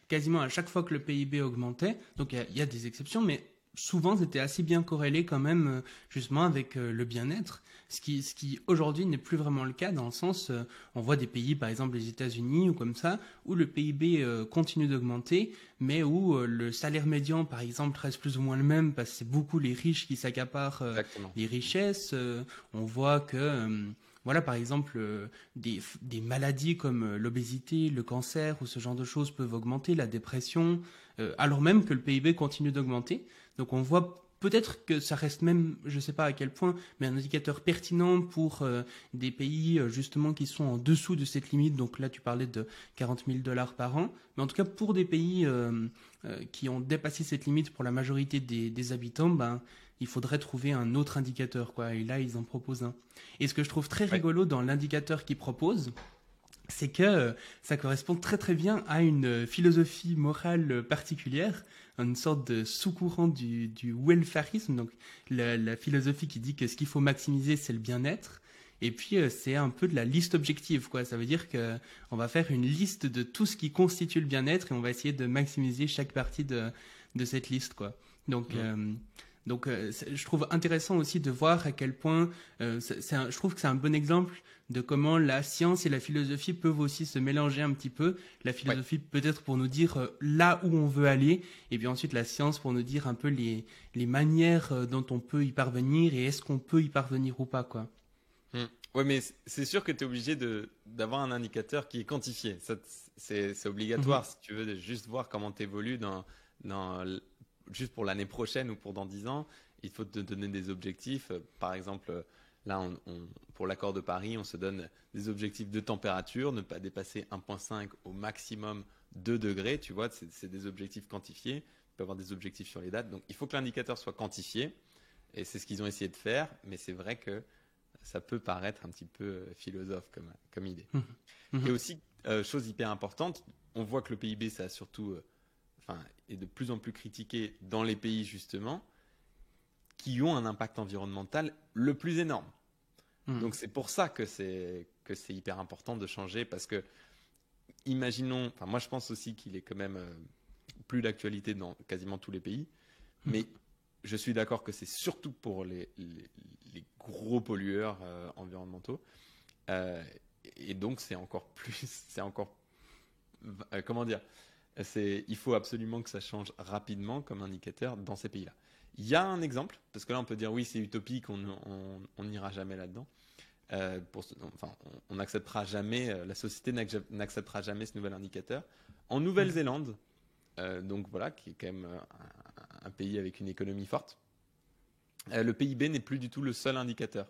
quasiment à chaque fois que le PIB augmentait, donc il y a des exceptions, mais souvent c'était assez bien corrélé quand même, justement avec le bien-être. Ce qui aujourd'hui n'est plus vraiment le cas, dans le sens, on voit des pays, par exemple les États-Unis ou comme ça, où le PIB continue d'augmenter, mais où le salaire médian, par exemple, reste plus ou moins le même, parce que c'est beaucoup les riches qui s'accaparent les richesses. On voit que, par exemple, des maladies comme l'obésité, le cancer ou ce genre de choses peuvent augmenter, la dépression, alors même que le PIB continue d'augmenter. Donc on voit peut-être que ça reste même, je ne sais pas à quel point, mais un indicateur pertinent pour des pays justement qui sont en dessous de cette limite. Donc là, tu parlais de 40 000 $ par an. Mais en tout cas, pour des pays qui ont dépassé cette limite pour la majorité des habitants, il faudrait trouver un autre indicateur, quoi. Et là, ils en proposent un. Et ce que je trouve très rigolo dans l'indicateur qu'ils proposent, c'est que ça correspond très très bien à une philosophie morale particulière, une sorte de sous-courant du welfarisme, donc la philosophie qui dit que ce qu'il faut maximiser, c'est le bien-être. Et puis c'est un peu de la liste objective, quoi. Ça veut dire que on va faire une liste de tout ce qui constitue le bien-être et on va essayer de maximiser chaque partie de cette liste, quoi. Donc je trouve intéressant aussi de voir à quel point je trouve que c'est un bon exemple de comment la science et la philosophie peuvent aussi se mélanger un petit peu. La philosophie peut-être pour nous dire là où on veut aller, et puis ensuite la science pour nous dire un peu les manières dont on peut y parvenir et est-ce qu'on peut y parvenir ou pas, quoi. Oui, mais c'est sûr que tu es obligé d'avoir un indicateur qui est quantifié. C'est obligatoire si tu veux juste voir comment tu évolues juste pour l'année prochaine ou pour dans 10 ans. Il faut te donner des objectifs. Par exemple, là, pour l'accord de Paris, on se donne des objectifs de température, ne pas dépasser 1,5 au maximum 2 degrés. Tu vois, c'est des objectifs quantifiés. Tu peux avoir des objectifs sur les dates. Donc, il faut que l'indicateur soit quantifié. Et c'est ce qu'ils ont essayé de faire. Mais c'est vrai que ça peut paraître un petit peu philosophe comme idée. Et aussi, chose hyper importante, on voit que le PIB, ça a surtout, est de plus en plus critiqué dans les pays justement qui ont un impact environnemental le plus énorme. Donc c'est pour ça que c'est hyper important de changer, parce que imaginons, moi je pense aussi qu'il est quand même plus d'actualité dans quasiment tous les pays, mais je suis d'accord que c'est surtout pour les gros pollueurs environnementaux, et donc c'est encore comment dire, il faut absolument que ça change rapidement comme indicateur dans ces pays-là. Il y a un exemple, parce que là on peut dire oui c'est utopique, on n'ira jamais là-dedans. On n'acceptera jamais, la société n'acceptera jamais ce nouvel indicateur. En Nouvelle-Zélande, donc voilà, qui est quand même un pays avec une économie forte, le PIB n'est plus du tout le seul indicateur.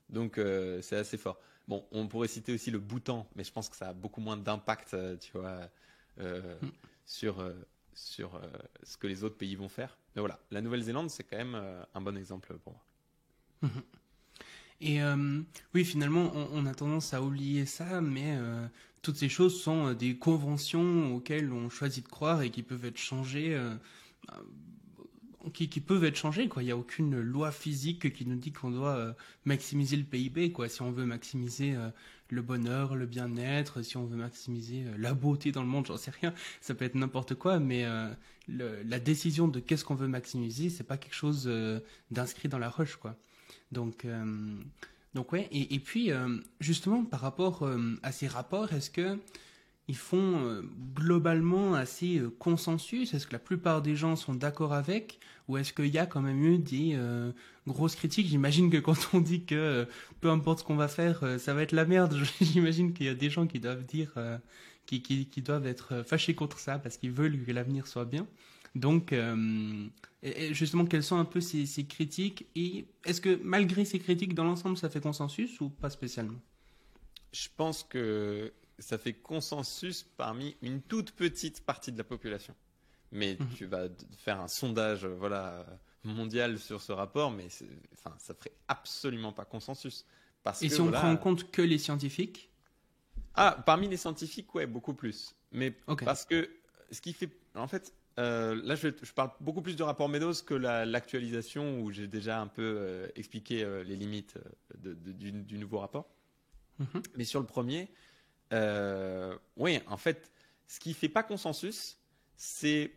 Donc c'est assez fort. Bon, on pourrait citer aussi le Bhoutan, mais je pense que ça a beaucoup moins d'impact, tu vois, sur ce que les autres pays vont faire. Mais voilà, la Nouvelle-Zélande, c'est quand même un bon exemple pour moi. Et oui, finalement, on a tendance à oublier ça, mais toutes ces choses sont des conventions auxquelles on choisit de croire et qui peuvent être changées, qui peuvent être changées, quoi. Il n'y a aucune loi physique qui nous dit qu'on doit maximiser le PIB, quoi. Si on veut maximiser le bonheur, le bien-être, si on veut maximiser la beauté dans le monde, j'en sais rien. Ça peut être n'importe quoi, mais la décision de qu'est-ce qu'on veut maximiser, c'est pas quelque chose d'inscrit dans la roche, quoi. Donc, ouais. Et puis, justement, par rapport à ces rapports, est-ce que ils font globalement assez consensus? Est-ce que la plupart des gens sont d'accord avec? Ou est-ce qu'il y a quand même eu des grosses critiques? J'imagine que quand on dit que peu importe ce qu'on va faire, ça va être la merde, j'imagine qu'il y a des gens qui doivent dire, qui doivent être fâchés contre ça parce qu'ils veulent que l'avenir soit bien. Donc, et justement, quelles sont un peu ces critiques? Et est-ce que malgré ces critiques, dans l'ensemble, ça fait consensus ou pas spécialement? Je pense que ça fait consensus parmi une toute petite partie de la population. Mais tu vas faire un sondage mondial sur ce rapport, mais ça ferait absolument pas consensus. Et si on prend en compte que les scientifiques? Ah, parmi les scientifiques, ouais, beaucoup plus. Mais Okay. parce que ce qui fait... En fait, là, je parle beaucoup plus du rapport Meadows que l'actualisation où j'ai déjà un peu expliqué les limites du nouveau rapport. Mais sur le premier, oui, en fait, ce qui fait pas consensus, c'est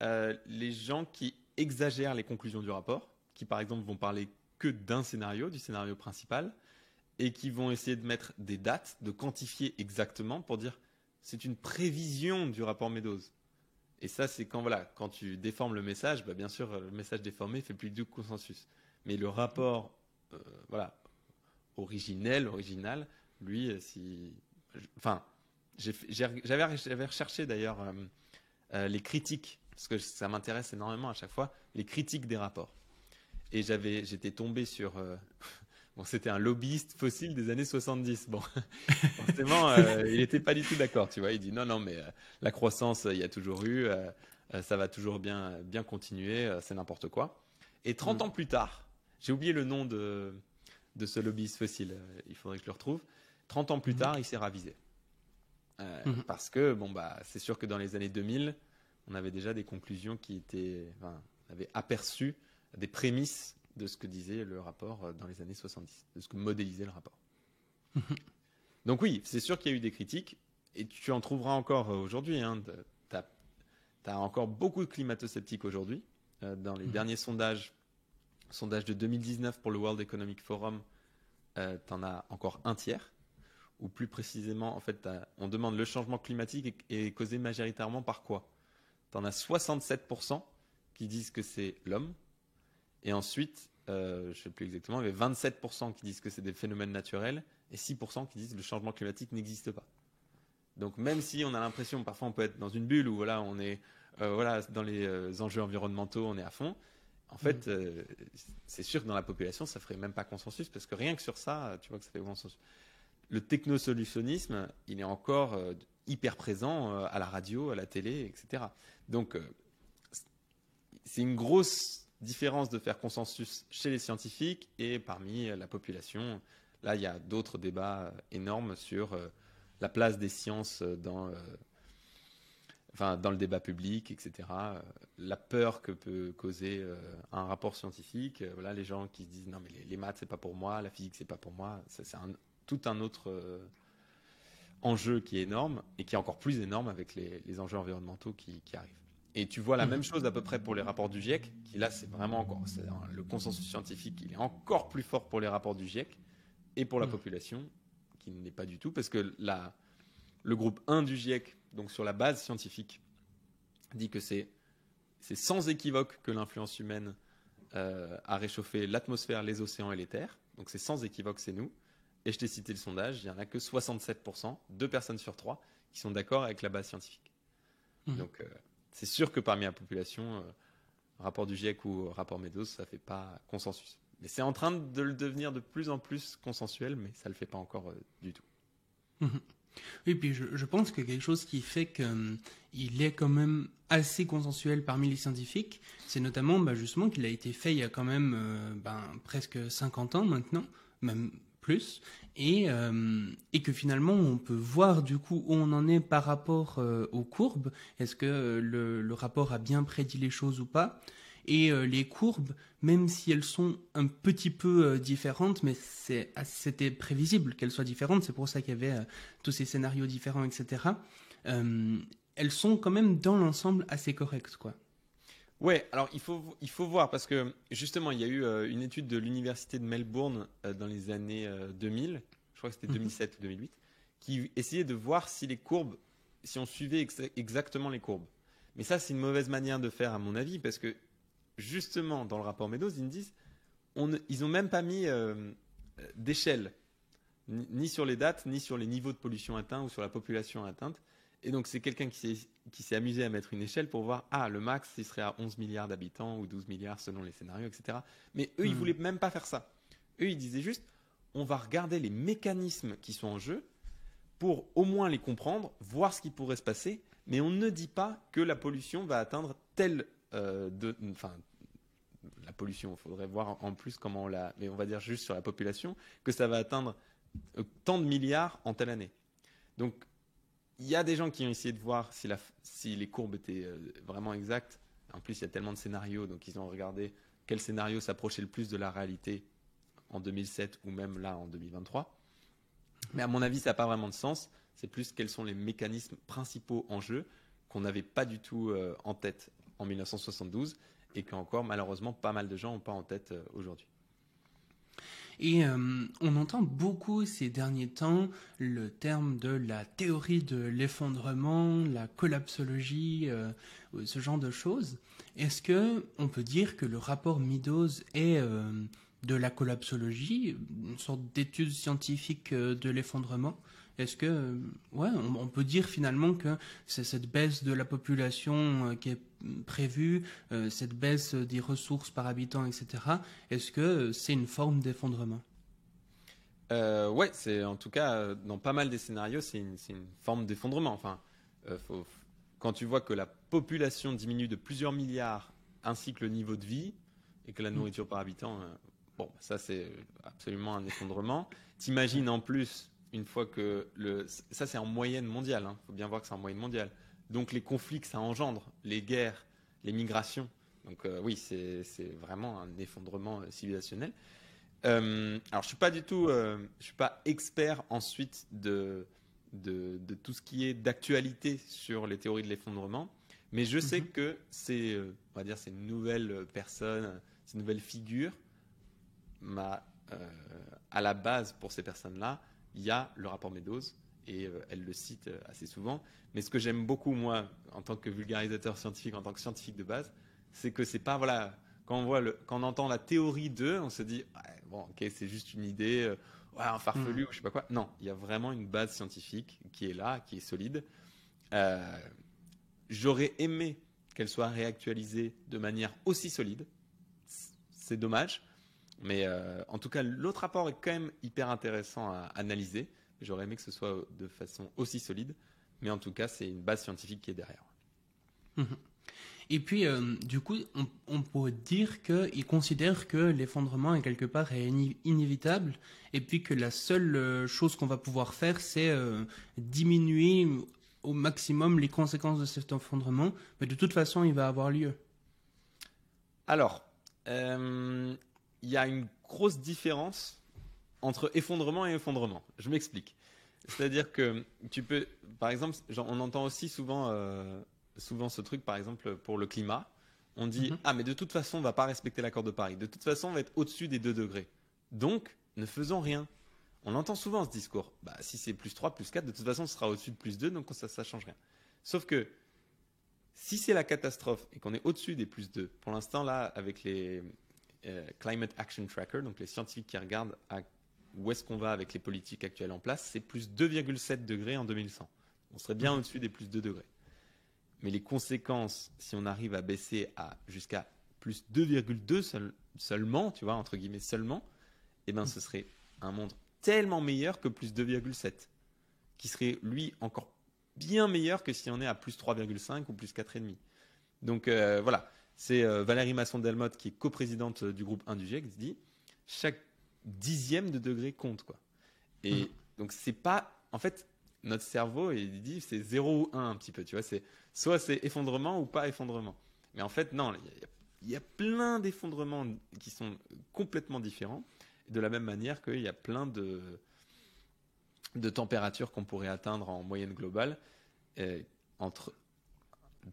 les gens qui exagèrent les conclusions du rapport, qui par exemple vont parler que d'un scénario, du scénario principal, et qui vont essayer de mettre des dates, de quantifier exactement pour dire c'est une prévision du rapport Meadows. Et ça, c'est quand tu déformes le message, bien sûr, le message déformé fait plus du consensus. Mais le rapport, original, lui, j'avais recherché d'ailleurs les critiques, parce que ça m'intéresse énormément à chaque fois, les critiques des rapports. Et j'étais tombé sur... c'était un lobbyiste fossile des années 70. Bon, forcément, il n'était pas du tout d'accord, tu vois. Il dit non, mais la croissance, il y a toujours eu, ça va toujours bien continuer, c'est n'importe quoi. Et 30 ans plus tard, j'ai oublié le nom de ce lobbyiste fossile, il faudrait que je le retrouve. 30 ans plus tard, il s'est ravisé. Parce que, c'est sûr que dans les années 2000, on avait déjà des conclusions on avait aperçu des prémices de ce que disait le rapport dans les années 70, de ce que modélisait le rapport. Donc oui, c'est sûr qu'il y a eu des critiques, et tu en trouveras encore aujourd'hui. Tu as encore beaucoup de climato-sceptiques aujourd'hui. Dans les derniers sondages de 2019 pour le World Economic Forum, tu en as encore un tiers, ou plus précisément, en fait, on demande le changement climatique est causé majoritairement par quoi? Tu en as 67% qui disent que c'est l'homme. Et ensuite, je ne sais plus exactement, il y avait 27% qui disent que c'est des phénomènes naturels et 6% qui disent que le changement climatique n'existe pas. Donc même si on a l'impression, parfois on peut être dans une bulle où on est dans les enjeux environnementaux, on est à fond. En fait, c'est sûr que dans la population, ça ne ferait même pas consensus parce que rien que sur ça, tu vois que ça fait consensus. Le technosolutionnisme, il est encore hyper présent à la radio, à la télé, etc. Donc c'est une grosse différence de faire consensus chez les scientifiques et parmi la population. Là, il y a d'autres débats énormes sur la place des sciences dans le débat public, etc. La peur que peut causer un rapport scientifique. Les gens qui se disent non mais les maths c'est pas pour moi, la physique c'est pas pour moi. C'est tout un autre enjeu qui est énorme et qui est encore plus énorme avec les enjeux environnementaux qui arrivent. Et tu vois la même chose à peu près pour les rapports du GIEC, qui là c'est vraiment encore le consensus scientifique, il est encore plus fort pour les rapports du GIEC et pour la population, qui n'est pas du tout, parce que le groupe 1 du GIEC, donc sur la base scientifique, dit que c'est sans équivoque que l'influence humaine a réchauffé l'atmosphère, les océans et les terres. Donc c'est sans équivoque, c'est nous. Et je t'ai cité le sondage, il n'y en a que 67%, 2 personnes sur 3, qui sont d'accord avec la base scientifique. Donc c'est sûr que parmi la population, rapport du GIEC ou rapport Meadows, ça ne fait pas consensus. Mais c'est en train de le devenir de plus en plus consensuel, mais ça ne le fait pas encore du tout. Oui, puis je pense que quelque chose qui fait qu'il est quand même assez consensuel parmi les scientifiques, c'est notamment justement qu'il a été fait il y a quand même presque 50 ans maintenant, même plus, et que finalement on peut voir du coup où on en est par rapport aux courbes. Est-ce que le rapport a bien prédit les choses ou pas? Et les courbes, même si elles sont un petit peu différentes, mais c'était prévisible qu'elles soient différentes, c'est pour ça qu'il y avait tous ces scénarios différents, etc. euh, Elles sont quand même dans l'ensemble assez correctes, quoi. Ouais, alors il faut voir parce que justement, il y a eu une étude de l'université de Melbourne dans les années 2000, je crois que c'était 2007 ou 2008, qui essayait de voir si les courbes, si on suivait exactement les courbes. Mais ça, c'est une mauvaise manière de faire à mon avis parce que justement, dans le rapport Meadows, ils me disent, ils n'ont même pas mis d'échelle, ni sur les dates, ni sur les niveaux de pollution atteints ou sur la population atteinte. Et donc, c'est quelqu'un qui s'est amusé à mettre une échelle pour voir, le max, il serait à 11 milliards d'habitants ou 12 milliards selon les scénarios, etc. Mais eux, ils voulaient même pas faire ça. Eux, ils disaient juste, on va regarder les mécanismes qui sont en jeu pour au moins les comprendre, voir ce qui pourrait se passer, mais on ne dit pas que la pollution va atteindre la pollution, il faudrait voir en plus comment mais on va dire juste sur la population, que ça va atteindre tant de milliards en telle année. Donc, il y a des gens qui ont essayé de voir si les courbes étaient vraiment exactes. En plus, il y a tellement de scénarios, donc ils ont regardé quel scénario s'approchait le plus de la réalité en 2007 ou même là en 2023. Mais à mon avis, ça n'a pas vraiment de sens. C'est plus quels sont les mécanismes principaux en jeu qu'on n'avait pas du tout en tête en 1972 et qu'encore malheureusement pas mal de gens n'ont pas en tête aujourd'hui. Et on entend beaucoup ces derniers temps le terme de la théorie de l'effondrement, la collapsologie, ce genre de choses. Est-ce que on peut dire que le rapport Meadows est de la collapsologie, une sorte d'étude scientifique de l'effondrement? Est-ce que, on peut dire finalement que c'est cette baisse de la population qui est prévue, cette baisse des ressources par habitant, etc. Est-ce que c'est une forme d'effondrement? Ouais, c'est en tout cas dans pas mal des scénarios, c'est une forme d'effondrement. Enfin, quand tu vois que la population diminue de plusieurs milliards, ainsi que le niveau de vie et que la nourriture par habitant, ça c'est absolument un effondrement. T'imagines en plus une fois que ça c'est en moyenne mondiale, faut bien voir que c'est en moyenne mondiale. Donc les conflits que ça engendre, les guerres, les migrations. Donc oui, c'est vraiment un effondrement civilisationnel. Alors je suis pas expert ensuite de tout ce qui est d'actualité sur les théories de l'effondrement, mais je sais que on va dire, c'est une nouvelle personne, c'est une nouvelle figure. À la base pour ces personnes-là, il y a le rapport Meadows et elle le cite assez souvent. Mais ce que j'aime beaucoup moi, en tant que vulgarisateur scientifique, en tant que scientifique de base, c'est que c'est pas quand on entend la théorie 2, on se dit ok, c'est juste une idée, un farfelu ou je sais pas quoi. Non, il y a vraiment une base scientifique qui est là, qui est solide. J'aurais aimé qu'elle soit réactualisée de manière aussi solide. C'est dommage. Mais en tout cas, l'autre rapport est quand même hyper intéressant à analyser. J'aurais aimé que ce soit de façon aussi solide. Mais en tout cas, c'est une base scientifique qui est derrière. Et puis, du coup, on pourrait dire qu'il considère que l'effondrement, est quelque part, est inévitable. Et puis que la seule chose qu'on va pouvoir faire, c'est diminuer au maximum les conséquences de cet effondrement. Mais de toute façon, il va avoir lieu. Alors, il y a une grosse différence entre effondrement et effondrement. Je m'explique. C'est-à-dire que par exemple, on entend aussi souvent ce truc, par exemple, pour le climat. On dit, mais de toute façon, on ne va pas respecter l'accord de Paris. De toute façon, on va être au-dessus des 2 degrés. Donc, ne faisons rien. On entend souvent ce discours. Si c'est plus 3, plus 4, de toute façon, ce sera au-dessus de plus 2, donc ça ne change rien. Sauf que, si c'est la catastrophe et qu'on est au-dessus des plus 2, pour l'instant, là, avec les Climate Action Tracker, donc les scientifiques qui regardent où est-ce qu'on va avec les politiques actuelles en place, c'est plus 2,7 degrés en 2100. On serait bien au-dessus des plus 2 degrés. Mais les conséquences, si on arrive à baisser jusqu'à plus 2,2 seulement, tu vois, entre guillemets seulement, ce serait un monde tellement meilleur que plus 2,7. qui serait lui encore bien meilleur que si on est à plus 3,5 ou plus 4,5. Donc voilà, c'est Valérie Masson-Delmotte, qui est coprésidente du groupe 1 du GIEC, qui dit chaque dixième de degré compte, quoi. Et donc c'est pas, en fait, notre cerveau, il dit c'est 0 ou 1 un petit peu, tu vois, soit c'est effondrement ou pas effondrement. Mais en fait, non, il y a plein d'effondrements qui sont complètement différents, de la même manière qu'il y a plein de températures qu'on pourrait atteindre en moyenne globale. Entre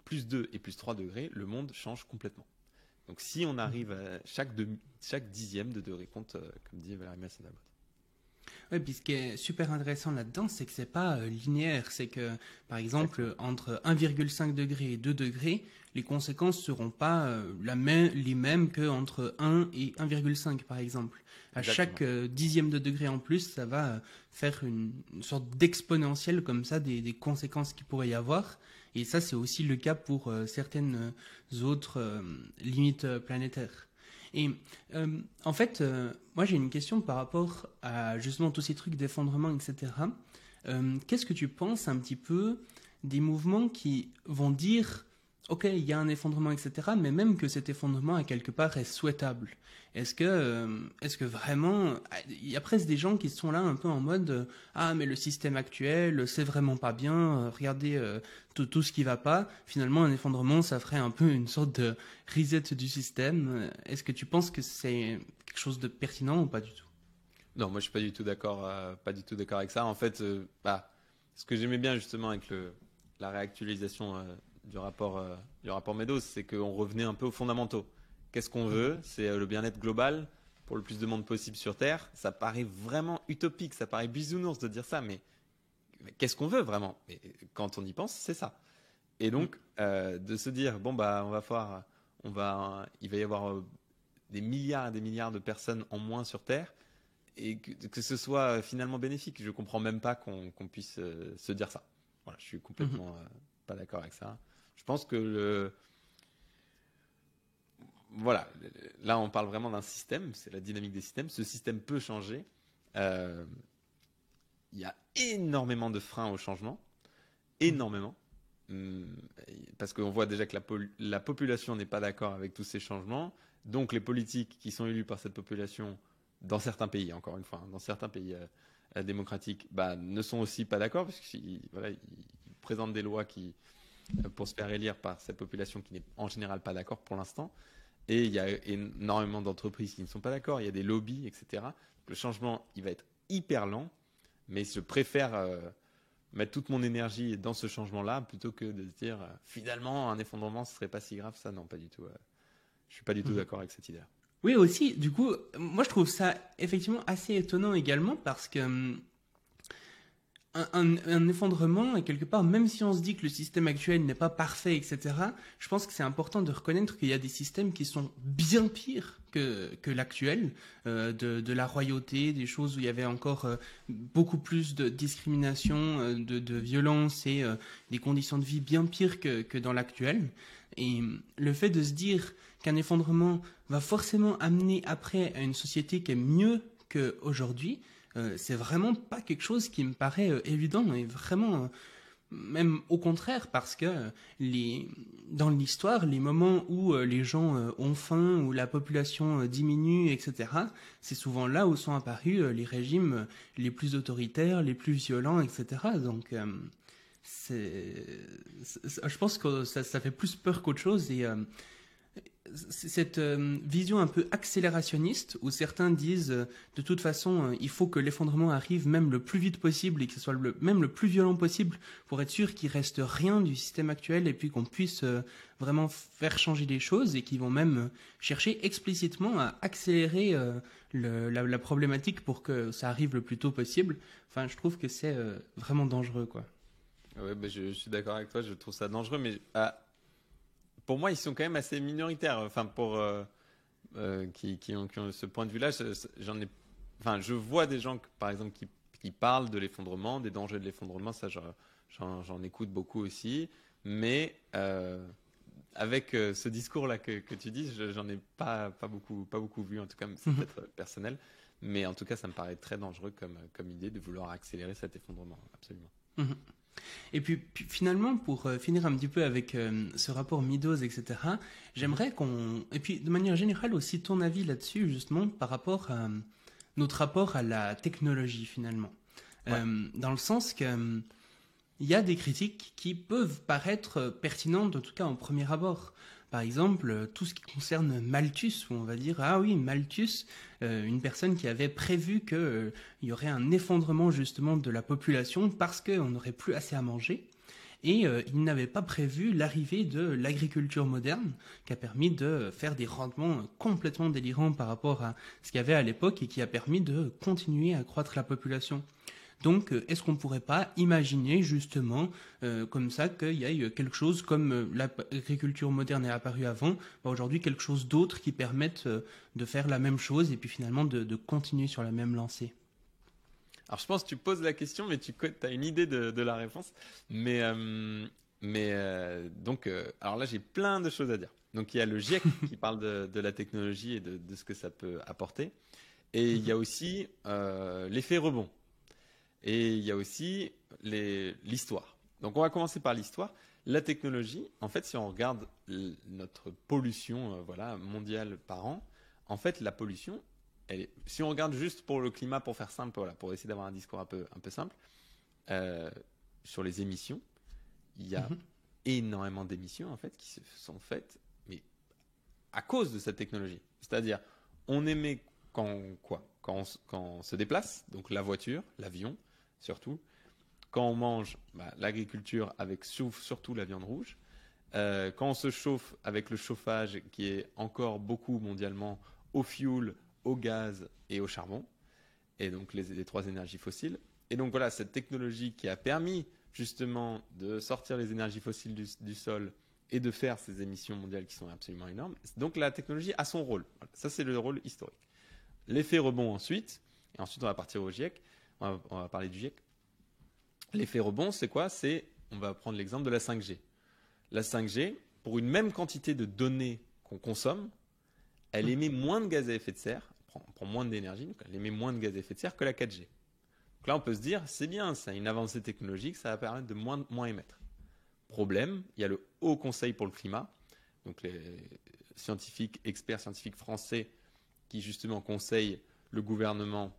plus 2 et plus 3 degrés, le monde change complètement. Donc si on arrive à chaque dixième de degré compte, comme dit Valérie Masson-Delmotte. Oui, puis ce qui est super intéressant là-dedans, c'est que c'est pas linéaire. C'est que, par exemple, entre 1,5 degré et 2 degrés, les conséquences seront pas les mêmes qu'entre 1 et 1,5, par exemple. À Exactement. chaque dixième de degré en plus, ça va faire une sorte d'exponentielle comme ça des conséquences qu'il pourrait y avoir. Et ça, c'est aussi le cas pour certaines autres limites planétaires. Et en fait, moi j'ai une question par rapport à justement tous ces trucs d'effondrement, etc. Qu'est-ce que tu penses un petit peu des mouvements qui vont dire, ok, il y a un effondrement, etc., mais même que cet effondrement à quelque part est souhaitable? Est-ce que vraiment, il y a presque des gens qui sont là un peu en mode, ah mais le système actuel, c'est vraiment pas bien, regardez tout ce qui va pas. Finalement, un effondrement, ça ferait un peu une sorte de reset du système. Est-ce que tu penses que c'est quelque chose de pertinent ou pas du tout? Non, moi je suis pas du tout d'accord, avec ça. En fait, ce que j'aimais bien justement avec la réactualisation du rapport Meadows, c'est qu'on revenait un peu aux fondamentaux. Qu'est-ce qu'on veut? C'est le bien-être global pour le plus de monde possible sur Terre. Ça paraît vraiment utopique, ça paraît bisounours de dire ça, mais qu'est-ce qu'on veut vraiment? Et quand on y pense, c'est ça. Et donc, de se dire, bon, bah, il va y avoir des milliards et des milliards de personnes en moins sur Terre, et que ce soit finalement bénéfique. Je ne comprends même pas qu'on puisse se dire ça. Voilà, je suis complètement pas d'accord avec ça. Je pense que voilà, là on parle vraiment d'un système, c'est la dynamique des systèmes. Ce système peut changer. Il y a énormément de freins au changement, énormément. Parce qu'on voit déjà que la population n'est pas d'accord avec tous ces changements. Donc les politiques qui sont élus par cette population, dans certains pays, encore une fois, dans certains pays démocratiques, ne sont aussi pas d'accord, parce qu'ils présentent des lois pour se faire élire par cette population qui n'est en général pas d'accord pour l'instant. Et il y a énormément d'entreprises qui ne sont pas d'accord, il y a des lobbies, etc. Le changement, il va être hyper lent, mais je préfère mettre toute mon énergie dans ce changement-là plutôt que de se dire finalement un effondrement, ce serait pas si grave. Ça, non, pas du tout. Je suis pas du tout d'accord avec cette idée. Oui, aussi, du coup, moi je trouve ça effectivement assez étonnant également parce que un effondrement, et quelque part, même si on se dit que le système actuel n'est pas parfait, etc., je pense que c'est important de reconnaître qu'il y a des systèmes qui sont bien pires que l'actuel, de la royauté, des choses où il y avait encore beaucoup plus de discrimination, de violence et des conditions de vie bien pires que dans l'actuel. Et le fait de se dire qu'un effondrement va forcément amener après à une société qui est mieux qu'aujourd'hui, c'est vraiment pas quelque chose qui me paraît évident, et vraiment même au contraire, parce que dans l'histoire, les moments où les gens ont faim, où la population diminue, etc., c'est souvent là où sont apparus les régimes les plus autoritaires, les plus violents, etc. Donc je pense que ça fait plus peur qu'autre chose, et cette vision un peu accélérationniste où certains disent de toute façon il faut que l'effondrement arrive même le plus vite possible et que ce soit même le plus violent possible pour être sûr qu'il reste rien du système actuel et puis qu'on puisse vraiment faire changer les choses, et qui vont même chercher explicitement à accélérer la problématique pour que ça arrive le plus tôt possible. Enfin, je trouve que c'est vraiment dangereux, quoi. Ouais, je suis d'accord avec toi, je trouve ça dangereux, mais pour moi, ils sont quand même assez minoritaires. Enfin, qui ont ce point de vue-là, je vois des gens, par exemple, qui parlent de l'effondrement, des dangers de l'effondrement. Ça, j'en écoute beaucoup aussi. Mais avec ce discours-là que tu dis, j'en ai pas beaucoup vu. En tout cas, c'est peut-être personnel. Mais en tout cas, ça me paraît très dangereux comme idée de vouloir accélérer cet effondrement, absolument. Mhm. Et puis finalement, pour finir un petit peu avec ce rapport Meadows, etc., j'aimerais qu'on... Et puis de manière générale aussi, ton avis là-dessus, justement, par rapport à notre rapport à la technologie, finalement. Ouais. Dans le sens que... il y a des critiques qui peuvent paraître pertinentes, en tout cas en premier abord. Par exemple, tout ce qui concerne Malthus, où on va dire, ah oui, Malthus, une personne qui avait prévu qu'il y aurait un effondrement justement de la population parce qu'on n'aurait plus assez à manger. Et il n'avait pas prévu l'arrivée de l'agriculture moderne, qui a permis de faire des rendements complètement délirants par rapport à ce qu'il y avait à l'époque et qui a permis de continuer à croître la population. Donc, est-ce qu'on ne pourrait pas imaginer justement comme ça qu'il y ait quelque chose comme l'agriculture moderne est apparue avant, aujourd'hui quelque chose d'autre qui permette de faire la même chose et puis finalement de continuer sur la même lancée? Alors, je pense que tu poses la question, mais tu as une idée de la réponse. Alors là, j'ai plein de choses à dire. Donc, il y a le GIEC qui parle de la technologie et de ce que ça peut apporter. Et il y a aussi l'effet rebond. Et il y a aussi l'histoire. Donc, on va commencer par l'histoire. La technologie, en fait, si on regarde notre pollution mondiale par an, en fait, la pollution, si on regarde juste pour le climat, pour faire simple, pour essayer d'avoir un discours un peu simple, sur les émissions, il y a énormément d'émissions, en fait, qui se sont faites, mais à cause de cette technologie. C'est-à-dire, on émet quand on se déplace, donc la voiture, l'avion, surtout. Quand on mange, l'agriculture avec surtout la viande rouge. Quand on se chauffe avec le chauffage qui est encore beaucoup mondialement au fioul, au gaz et au charbon. Et donc les trois énergies fossiles. Et donc voilà, cette technologie qui a permis justement de sortir les énergies fossiles du sol et de faire ces émissions mondiales qui sont absolument énormes. Donc la technologie a son rôle. Voilà, ça, c'est le rôle historique. L'effet rebond ensuite, et ensuite on va partir au GIEC. On va parler du GIEC. L'effet rebond, c'est quoi? On va prendre l'exemple de la 5G. La 5G, pour une même quantité de données qu'on consomme, elle émet moins de gaz à effet de serre, prend moins d'énergie, donc elle émet moins de gaz à effet de serre que la 4G. Donc là, on peut se dire, c'est bien, ça a une avancée technologique, ça va permettre de moins émettre. Problème, il y a le Haut Conseil pour le climat, donc les experts scientifiques français qui justement conseillent le gouvernement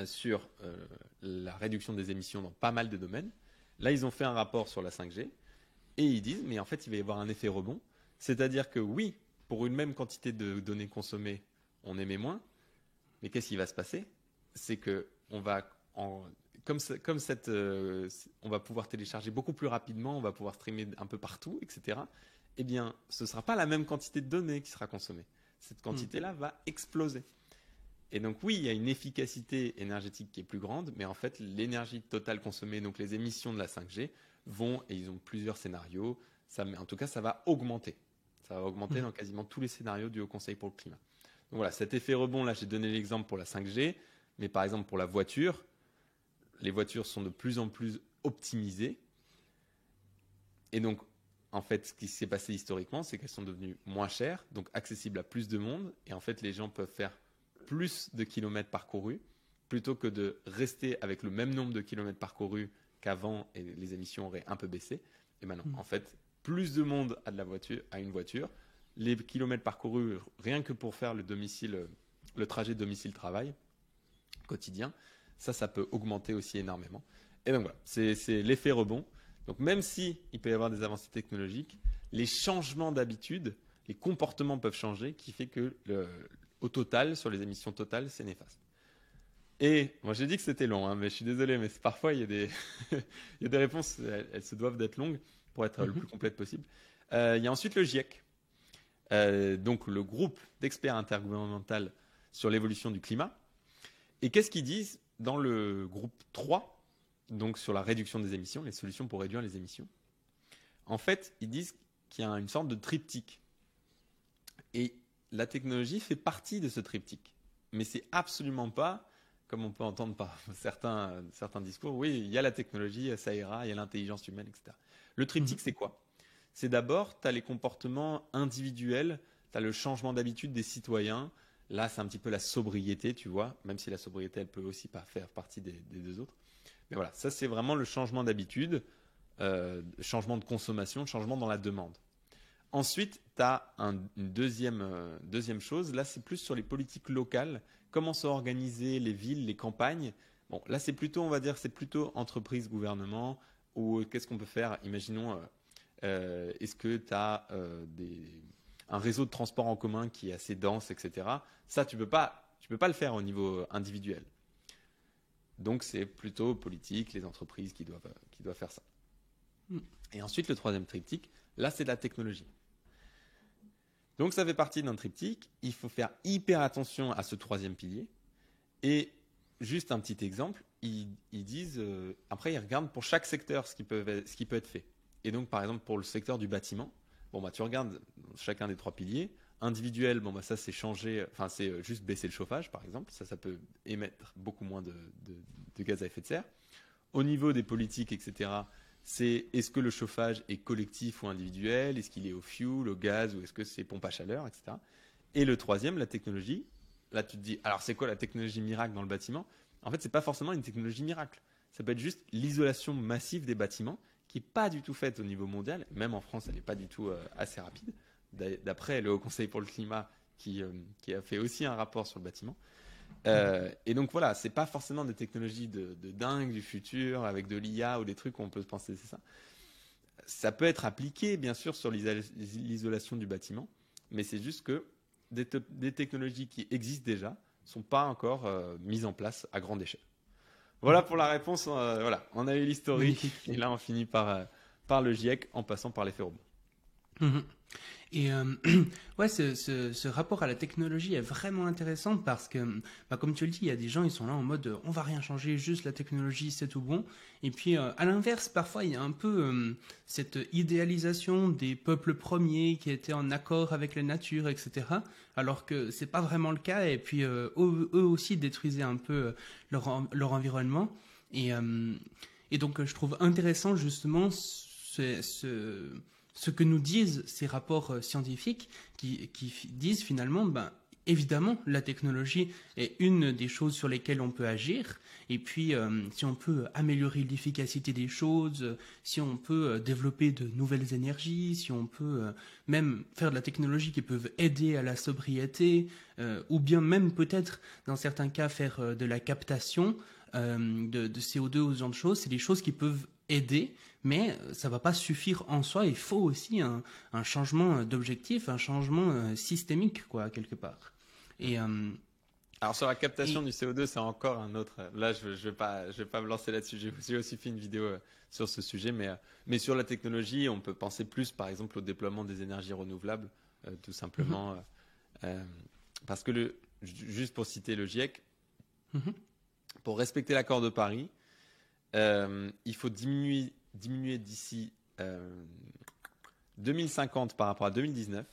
sur la réduction des émissions dans pas mal de domaines. Là, ils ont fait un rapport sur la 5G et ils disent, mais en fait, il va y avoir un effet rebond. C'est-à-dire que oui, pour une même quantité de données consommées, on émet moins. Mais qu'est-ce qui va se passer? C'est que on va, on va pouvoir télécharger beaucoup plus rapidement, on va pouvoir streamer un peu partout, etc. Eh bien, ce ne sera pas la même quantité de données qui sera consommée. Cette quantité-là va exploser. Et donc oui, il y a une efficacité énergétique qui est plus grande, mais en fait, l'énergie totale consommée, donc les émissions de la 5G, et ils ont plusieurs scénarios, en tout cas, ça va augmenter. Ça va augmenter dans quasiment tous les scénarios du Haut Conseil pour le climat. Donc voilà, cet effet rebond, là, j'ai donné l'exemple pour la 5G, mais par exemple pour la voiture, les voitures sont de plus en plus optimisées. Et donc, en fait, ce qui s'est passé historiquement, c'est qu'elles sont devenues moins chères, donc accessibles à plus de monde, et en fait, les gens peuvent faire plus de kilomètres parcourus, plutôt que de rester avec le même nombre de kilomètres parcourus qu'avant, et les émissions auraient un peu baissé. Et maintenant, en fait, plus de monde a une voiture, les kilomètres parcourus, rien que pour faire le trajet domicile-travail quotidien, ça peut augmenter aussi énormément. Et donc voilà, c'est l'effet rebond. Donc même si il peut y avoir des avancées technologiques, les changements d'habitude, les comportements peuvent changer, qui fait que au total, sur les émissions totales, c'est néfaste. Et moi j'ai dit que c'était long, mais je suis désolé, mais parfois il y a des, il y a des réponses, elles se doivent d'être longues pour être le plus complète possible. Il y a ensuite le GIEC, donc le groupe d'experts intergouvernemental sur l'évolution du climat. Et qu'est-ce qu'ils disent dans le groupe 3, donc sur la réduction des émissions, les solutions pour réduire les émissions? En fait, ils disent qu'il y a une sorte de triptyque. Et la technologie fait partie de ce triptyque. Mais c'est absolument pas, comme on peut entendre par certains discours, oui, il y a la technologie, ça ira, il y a l'intelligence humaine, etc. Le triptyque, c'est quoi? C'est d'abord, tu as les comportements individuels, tu as le changement d'habitude des citoyens, Là, c'est un petit peu la sobriété, tu vois, même si la sobriété, elle peut aussi pas faire partie des deux autres. Mais voilà, ça, c'est vraiment le changement d'habitude, changement de consommation, changement dans la demande. Ensuite, tu as une deuxième chose. Là, c'est plus sur les politiques locales. Comment sont organisées les villes, les campagnes. Bon, là, c'est plutôt, on va dire, c'est plutôt entreprise, gouvernement. Ou qu'est-ce qu'on peut faire? Imaginons, est-ce que tu as un réseau de transport en commun qui est assez dense, etc. Ça, tu peux pas le faire au niveau individuel. Donc, c'est plutôt politique, les entreprises qui doivent faire ça. Et ensuite, le troisième triptyque, là, c'est de la technologie. Donc, ça fait partie d'un triptyque. Il faut faire hyper attention à ce troisième pilier. Et juste un petit exemple, ils disent, après, ils regardent pour chaque secteur ce qui peut être fait. Et donc, par exemple, pour le secteur du bâtiment, bon, bah, tu regardes chacun des trois piliers. Individuel, bon, bah, ça, c'est changer, enfin, c'est juste baisser le chauffage, par exemple. Ça peut émettre beaucoup moins de gaz à effet de serre. Au niveau des politiques, etc., c'est est-ce que le chauffage est collectif ou individuel? Est-ce qu'il est au fuel, au gaz, ou est-ce que c'est pompe à chaleur, etc. Et le troisième, la technologie. Là, tu te dis, alors c'est quoi la technologie miracle dans le bâtiment? En fait, c'est pas forcément une technologie miracle. Ça peut être juste l'isolation massive des bâtiments, qui n'est pas du tout faite au niveau mondial. Même en France, elle n'est pas du tout assez rapide. D'après le Haut Conseil pour le climat, qui a fait aussi un rapport sur le bâtiment. Et donc voilà, c'est pas forcément des technologies de dingue du futur avec de l'IA ou des trucs où on peut se penser c'est ça. Ça peut être appliqué bien sûr sur l'isolation du bâtiment, mais c'est juste que des technologies qui existent déjà sont pas encore mises en place à grande échelle. Voilà pour la réponse. Voilà, on a eu l'historique et là on finit par le GIEC en passant par l'effet rebond. Et ouais, ce rapport à la technologie est vraiment intéressant parce que, bah, comme tu le dis, il y a des gens, ils sont là en mode on va rien changer, juste la technologie, c'est tout bon. Et puis, à l'inverse, parfois, il y a un peu cette idéalisation des peuples premiers qui étaient en accord avec la nature, etc. Alors que c'est pas vraiment le cas. Et puis, eux aussi détruisaient un peu leur environnement. Et donc, je trouve intéressant justement ce que nous disent ces rapports scientifiques qui disent finalement, ben, évidemment, la technologie est une des choses sur lesquelles on peut agir. Et puis, si on peut améliorer l'efficacité des choses, si on peut développer de nouvelles énergies, si on peut même faire de la technologie qui peut aider à la sobriété, ou bien même peut-être, dans certains cas, faire de la captation de CO2 ou ce genre de choses, c'est des choses qui peuvent aider, mais ça ne va pas suffire en soi. Il faut aussi un changement d'objectif, un changement systémique, quoi, quelque part. Et, alors sur la captation du CO2, c'est encore un autre. Là, je vais pas me lancer là-dessus. J'ai aussi fait une vidéo sur ce sujet, mais sur la technologie, on peut penser plus, par exemple, au déploiement des énergies renouvelables, tout simplement, parce que juste pour citer le GIEC, pour respecter l'accord de Paris, il faut diminuer d'ici 2050 par rapport à 2019.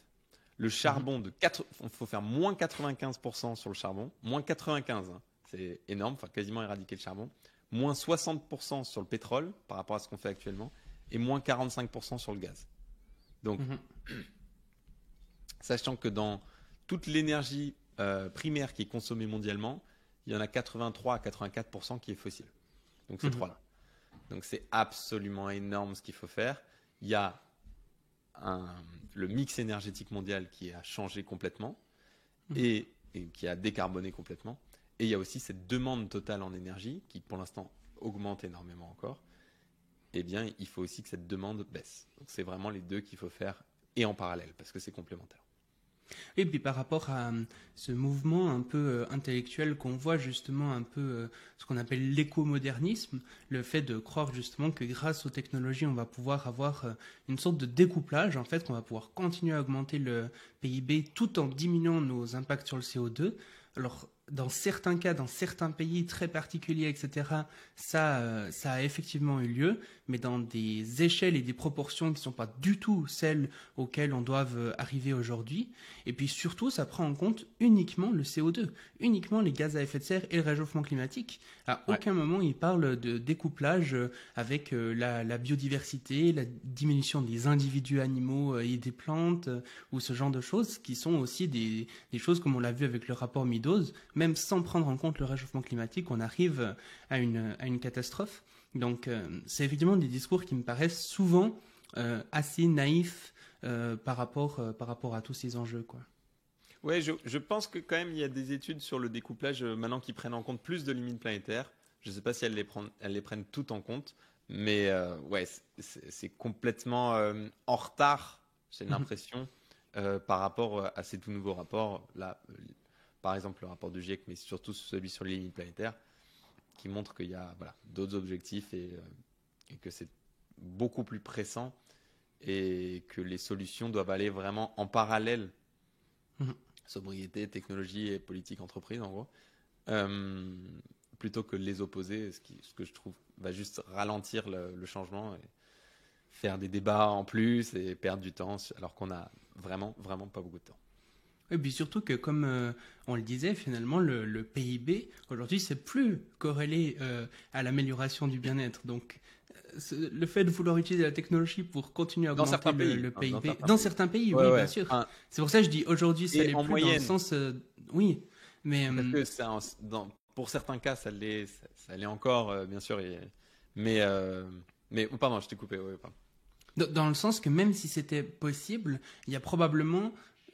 Le charbon, il faut faire moins 95% sur le charbon, moins 95%, hein, c'est énorme, enfin quasiment éradiquer le charbon, moins 60% sur le pétrole par rapport à ce qu'on fait actuellement, et moins 45% sur le gaz. Donc, sachant que dans toute l'énergie primaire qui est consommée mondialement, il y en a 83 à 84% qui est fossile. Donc ces trois-là. Donc c'est absolument énorme ce qu'il faut faire. Il y a le mix énergétique mondial qui a changé complètement et qui a décarboné complètement. Et il y a aussi cette demande totale en énergie qui pour l'instant augmente énormément encore. Eh bien, il faut aussi que cette demande baisse. Donc c'est vraiment les deux qu'il faut faire et en parallèle parce que c'est complémentaire. Et puis par rapport à ce mouvement un peu intellectuel qu'on voit justement un peu ce qu'on appelle l'écomodernisme, le fait de croire justement que grâce aux technologies on va pouvoir avoir une sorte de découplage, en fait qu'on va pouvoir continuer à augmenter le PIB tout en diminuant nos impacts sur le CO2. Alors dans certains cas, dans certains pays très particuliers, etc., ça a effectivement eu lieu, mais dans des échelles et des proportions qui ne sont pas du tout celles auxquelles on doit arriver aujourd'hui. Et puis surtout, ça prend en compte uniquement le CO2, uniquement les gaz à effet de serre et le réchauffement climatique. À aucun moment, il parle de découplage avec la biodiversité, la diminution des individus animaux et des plantes, ou ce genre de choses, qui sont aussi des choses comme on l'a vu avec le rapport Meadows. Même sans prendre en compte le réchauffement climatique, on arrive à une catastrophe. Donc c'est effectivement des discours qui me paraissent souvent assez naïfs par rapport à tous ces enjeux, quoi. Ouais, je pense que quand même il y a des études sur le découplage maintenant qui prennent en compte plus de limites planétaires. Je ne sais pas si elles les prennent toutes en compte, mais ouais, c'est complètement en retard, j'ai l'impression, par rapport à ces tout nouveaux rapports. Là, par exemple le rapport du GIEC, mais surtout celui sur les limites planétaires, qui montre qu'il y a d'autres objectifs et que c'est beaucoup plus pressant et que les solutions doivent aller vraiment en parallèle. Sobriété, technologie et politique entreprise, en gros, plutôt que les opposer, ce que je trouve va juste ralentir le changement et faire des débats en plus et perdre du temps, alors qu'on a vraiment pas beaucoup de temps. Et puis surtout que, comme on le disait, finalement, le PIB, aujourd'hui, c'est plus corrélé à l'amélioration du bien-être. Donc, le fait de vouloir utiliser la technologie pour continuer à augmenter le PIB, dans certains pays, oui, bien sûr. C'est pour ça que je dis aujourd'hui, ça l'est plus moyenne. Dans le sens... oui, mais... Parce que pour certains cas, ça l'est encore, bien sûr. Mais pardon, je t'ai coupé. Ouais, dans le sens que même si c'était possible, il y a probablement...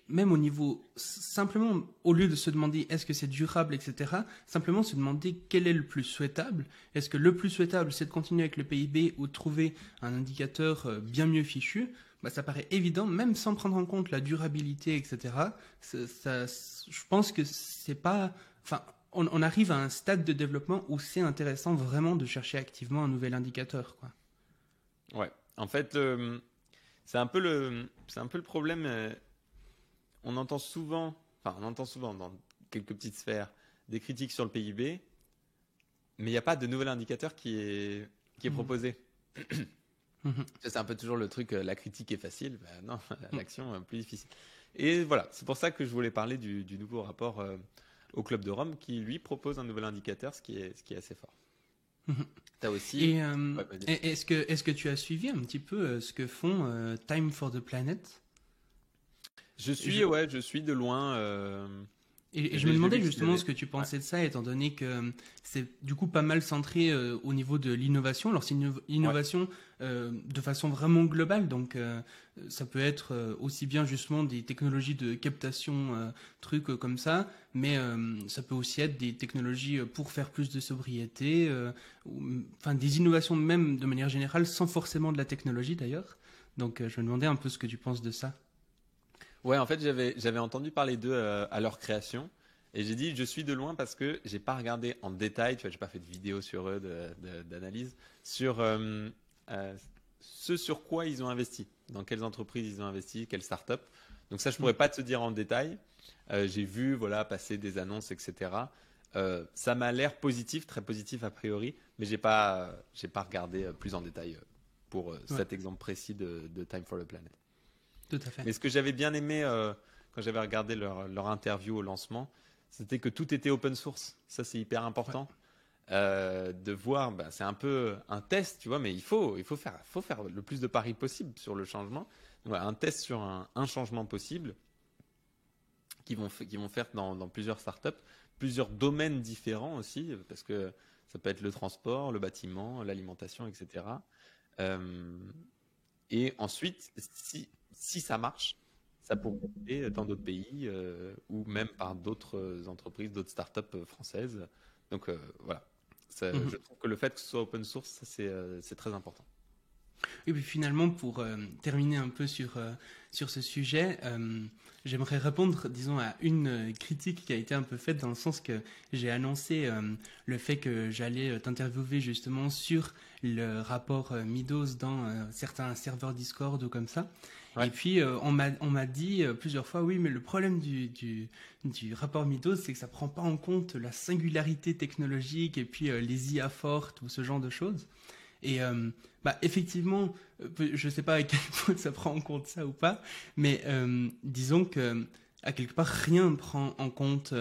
Même au niveau, simplement, au lieu de se demander est-ce que c'est durable, etc., simplement se demander quel est le plus souhaitable. Est-ce que le plus souhaitable, c'est de continuer avec le PIB ou de trouver un indicateur bien mieux fichu? Ça paraît évident, même sans prendre en compte la durabilité, etc. Je pense que c'est pas... Enfin, on arrive à un stade de développement où c'est intéressant vraiment de chercher activement un nouvel indicateur, quoi. Ouais, en fait, c'est un peu le problème... On entend souvent dans quelques petites sphères des critiques sur le PIB, mais il n'y a pas de nouvel indicateur qui est proposé. C'est un peu toujours le truc, la critique est facile, non, l'action est plus difficile. Et voilà, c'est pour ça que je voulais parler du nouveau rapport au Club de Rome qui, lui, propose un nouvel indicateur, ce qui est assez fort. T'as aussi... est-ce que tu as suivi un petit peu ce que font Time for the Planet ? Je suis de loin. Et je me demandais justement ce que tu pensais de ça, étant donné que c'est du coup pas mal centré au niveau de l'innovation. Alors c'est une innovation de façon vraiment globale, donc ça peut être aussi bien justement des technologies de captation, trucs comme ça, mais ça peut aussi être des technologies pour faire plus de sobriété, enfin des innovations même de manière générale, sans forcément de la technologie d'ailleurs. Donc je me demandais un peu ce que tu penses de ça. Ouais, en fait, j'avais entendu parler d'eux à leur création et j'ai dit je suis de loin parce que j'ai pas regardé en détail, tu vois, j'ai pas fait de vidéo sur eux d'analyse sur ce sur quoi ils ont investi, dans quelles entreprises ils ont investi, quelles startups. Donc ça, je pourrais pas te dire en détail. J'ai vu passer des annonces, etc. Ça m'a l'air positif, très positif a priori, mais j'ai pas regardé plus en détail pour cet exemple précis de Time for the Planet. Tout à fait. Mais ce que j'avais bien aimé quand j'avais regardé leur interview au lancement, c'était que tout était open source. Ça, c'est hyper important. De voir, c'est un peu un test, tu vois, mais il faut faire le plus de paris possible sur le changement. Donc, un test sur un changement possible qu'ils vont faire dans plusieurs startups, plusieurs domaines différents aussi, parce que ça peut être le transport, le bâtiment, l'alimentation, etc. Et ensuite, si ça marche, ça pourrait aller dans d'autres pays ou même par d'autres entreprises, d'autres startups françaises. Donc voilà, je trouve que le fait que ce soit open source, c'est très important. Et puis finalement, pour terminer un peu sur ce sujet, j'aimerais répondre, disons, à une critique qui a été un peu faite dans le sens que j'ai annoncé le fait que j'allais t'interviewer justement sur le rapport Midos dans certains serveurs Discord ou comme ça. Ouais. Et puis on m'a dit plusieurs fois, oui, mais le problème du rapport Midos, c'est que ça prend pas en compte la singularité technologique et puis les IA fortes ou ce genre de choses. Et effectivement, je sais pas à quel point ça prend en compte ça ou pas, mais disons que à quelque part rien ne prend en compte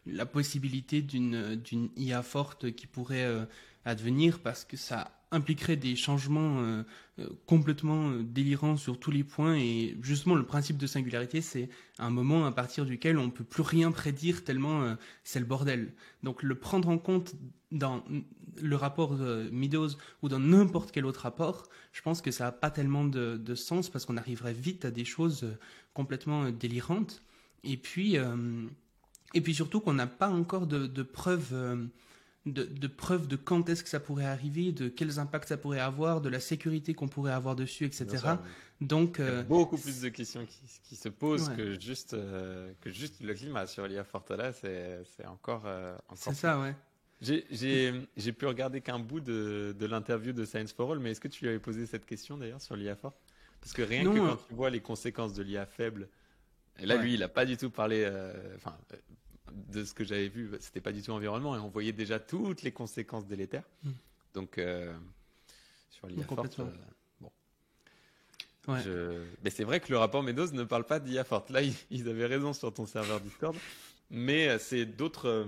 la possibilité d'une IA forte qui pourrait advenir, parce que ça impliquerait des changements complètement délirants sur tous les points. Et justement, le principe de singularité, c'est un moment à partir duquel on peut plus rien prédire tellement c'est le bordel. Donc le prendre en compte dans le rapport Midos ou dans n'importe quel autre rapport, je pense que ça n'a pas tellement de sens, parce qu'on arriverait vite à des choses complètement délirantes. Et puis surtout qu'on n'a pas encore de preuves de quand est-ce que ça pourrait arriver, de quels impacts ça pourrait avoir, de la sécurité qu'on pourrait avoir dessus, etc. Sûr, Donc, il y a beaucoup plus de questions qui se posent ouais. que juste le climat sur l'IA forte. Là, c'est encore c'est ça, ouais. J'ai pu regarder qu'un bout de l'interview de Science for All, mais est-ce que tu lui avais posé cette question d'ailleurs sur l'IA forte? Parce que rien Non, que quand tu vois les conséquences de l'IA faible, et là, ouais. lui, il n'a pas du tout parlé, de ce que j'avais vu, c'était pas du tout environnement, et on voyait déjà toutes les conséquences délétères. Donc, sur l'IA forte, bon. Ouais. Mais c'est vrai que le rapport Meadows ne parle pas d'IA forte. Là, ils avaient raison sur ton serveur Discord, mais c'est d'autres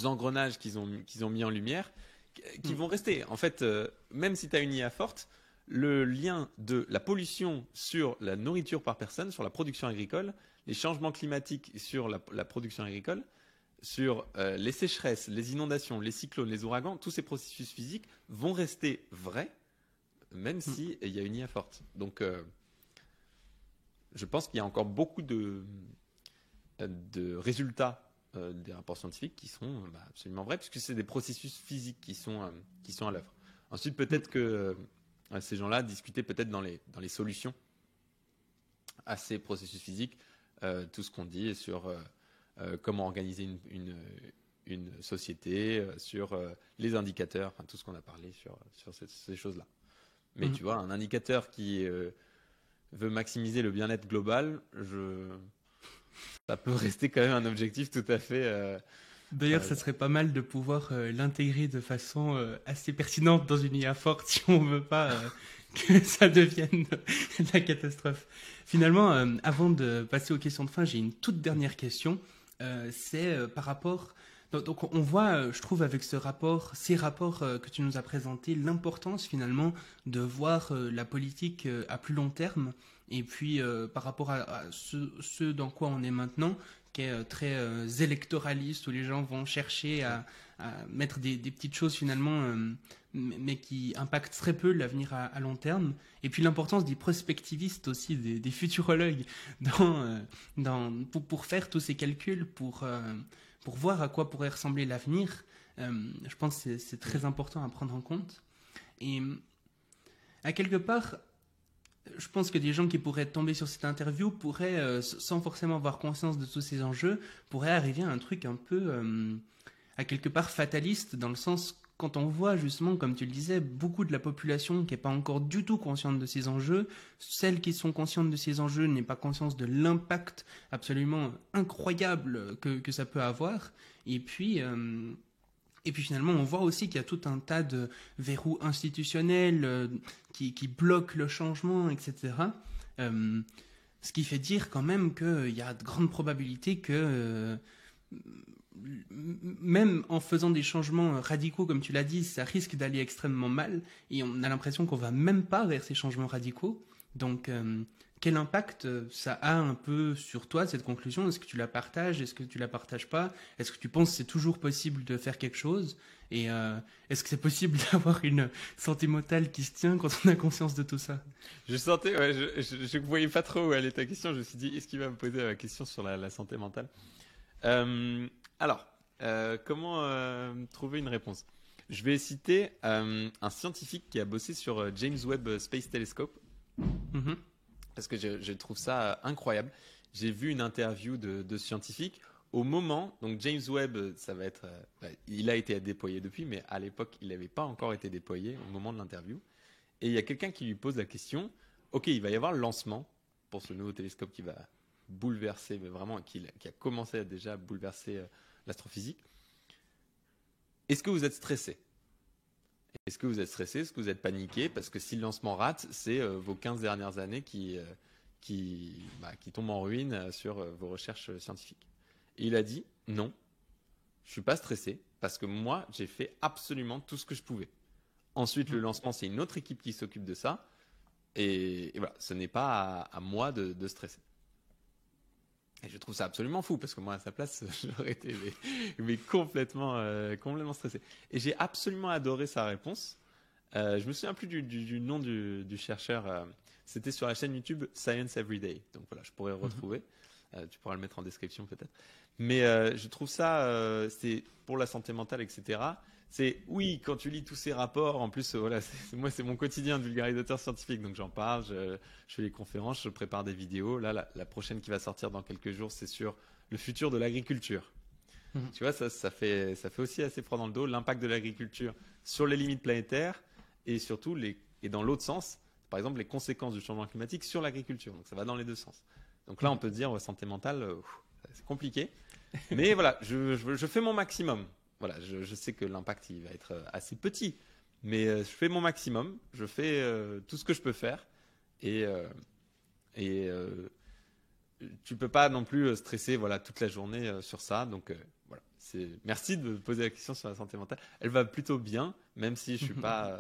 engrenages qu'ils ont mis en lumière qui vont rester. En fait, même si tu as une IA forte, le lien de la pollution sur la nourriture par personne, sur la production agricole, les changements climatiques sur la production agricole, sur les sécheresses, les inondations, les cyclones, les ouragans, tous ces processus physiques vont rester vrais, même si il y a une IA forte. Donc, je pense qu'il y a encore beaucoup de résultats des rapports scientifiques qui sont absolument vrais, puisque c'est des processus physiques qui sont à l'œuvre. Ensuite, peut-être que ces gens-là discutaient peut-être dans les solutions à ces processus physiques, tout ce qu'on dit sur comment organiser une société, sur les indicateurs, enfin, tout ce qu'on a parlé sur ces choses-là. Mais tu vois, un indicateur qui veut maximiser le bien-être global, ça peut rester quand même un objectif tout à fait... D'ailleurs, ça serait pas mal de pouvoir l'intégrer de façon assez pertinente dans une IA forte, si on veut pas que ça devienne la catastrophe. Finalement, avant de passer aux questions de fin, j'ai une toute dernière question. C'est par rapport... Donc on voit, je trouve, avec ces rapports que tu nous as présentés, l'importance finalement de voir la politique à plus long terme, et puis par rapport à ce dans quoi on est maintenant, qui est très électoraliste, où les gens vont chercher à mettre des petites choses finalement, mais qui impactent très peu l'avenir à long terme. Et puis l'importance des prospectivistes aussi, des futurologues, pour faire tous ces calculs, pour voir à quoi pourrait ressembler l'avenir. Je pense que c'est très important à prendre en compte. Et à quelque part, je pense que des gens qui pourraient tomber sur cette interview pourraient, sans forcément avoir conscience de tous ces enjeux, pourraient arriver à un truc un peu, à quelque part fataliste, dans le sens, quand on voit justement, comme tu le disais, beaucoup de la population qui n'est pas encore du tout consciente de ces enjeux, celles qui sont conscientes de ces enjeux n'aient pas conscience de l'impact absolument incroyable que ça peut avoir. Et puis finalement, on voit aussi qu'il y a tout un tas de verrous institutionnels qui bloquent le changement, etc. Ce qui fait dire quand même qu'il y a de grandes probabilités que même en faisant des changements radicaux, comme tu l'as dit, ça risque d'aller extrêmement mal. Et on a l'impression qu'on va même pas vers ces changements radicaux. Donc, quel impact ça a un peu sur toi, cette conclusion? Est-ce que tu la partages? Est-ce que tu la partages pas? Est-ce que tu penses que c'est toujours possible de faire quelque chose? Et est-ce que c'est possible d'avoir une santé mentale qui se tient quand on a conscience de tout ça? Je sentais, ouais, je ne voyais pas trop où allait ta question. Je me suis dit, est-ce qu'il va me poser la question sur la santé mentale? Alors, comment trouver une réponse? Je vais citer un scientifique qui a bossé sur James Webb Space Telescope, Mhm. parce que je trouve ça incroyable. J'ai vu une interview de scientifique. Au moment, donc James Webb, ça va être, il a été déployé depuis, mais à l'époque, il n'avait pas encore été déployé au moment de l'interview. Et il y a quelqu'un qui lui pose la question, ok, il va y avoir le lancement pour ce nouveau télescope qui va bouleverser, mais vraiment, qui a commencé à déjà bouleverser l'astrophysique. Est-ce que vous êtes stressé? Est-ce que vous êtes stressé? Est-ce que vous êtes paniqué? Parce que si le lancement rate, c'est vos 15 dernières années qui tombent en ruine sur vos recherches scientifiques. Et il a dit, non, je suis pas stressé, parce que moi, j'ai fait absolument tout ce que je pouvais. Ensuite, le lancement, c'est une autre équipe qui s'occupe de ça. Et voilà, ce n'est pas à moi de stresser. Et je trouve ça absolument fou, parce que moi, à sa place, j'aurais été mais complètement stressé. Et j'ai absolument adoré sa réponse. Je me souviens plus du nom du chercheur. C'était sur la chaîne YouTube Science Everyday. Donc voilà, je pourrais le retrouver. Tu pourras le mettre en description peut-être. Mais je trouve ça, c'est pour la santé mentale, etc. C'est oui, quand tu lis tous ces rapports, en plus, voilà, moi, c'est mon quotidien de vulgarisateur scientifique. Donc j'en parle, je fais les conférences, je prépare des vidéos. Là, la prochaine qui va sortir dans quelques jours, c'est sur le futur de l'agriculture. Tu vois, ça fait aussi assez froid dans le dos, l'impact de l'agriculture sur les limites planétaires et surtout, et dans l'autre sens, par exemple, les conséquences du changement climatique sur l'agriculture. Donc ça va dans les deux sens. Donc là, on peut dire santé mentale, c'est compliqué. Mais voilà, je fais mon maximum. Voilà, je sais que l'impact il va être assez petit, mais je fais mon maximum. Je fais tout ce que je peux faire. Et tu peux pas non plus stresser voilà, toute la journée sur ça. Donc voilà, merci de me poser la question sur la santé mentale. Elle va plutôt bien, même si je suis pas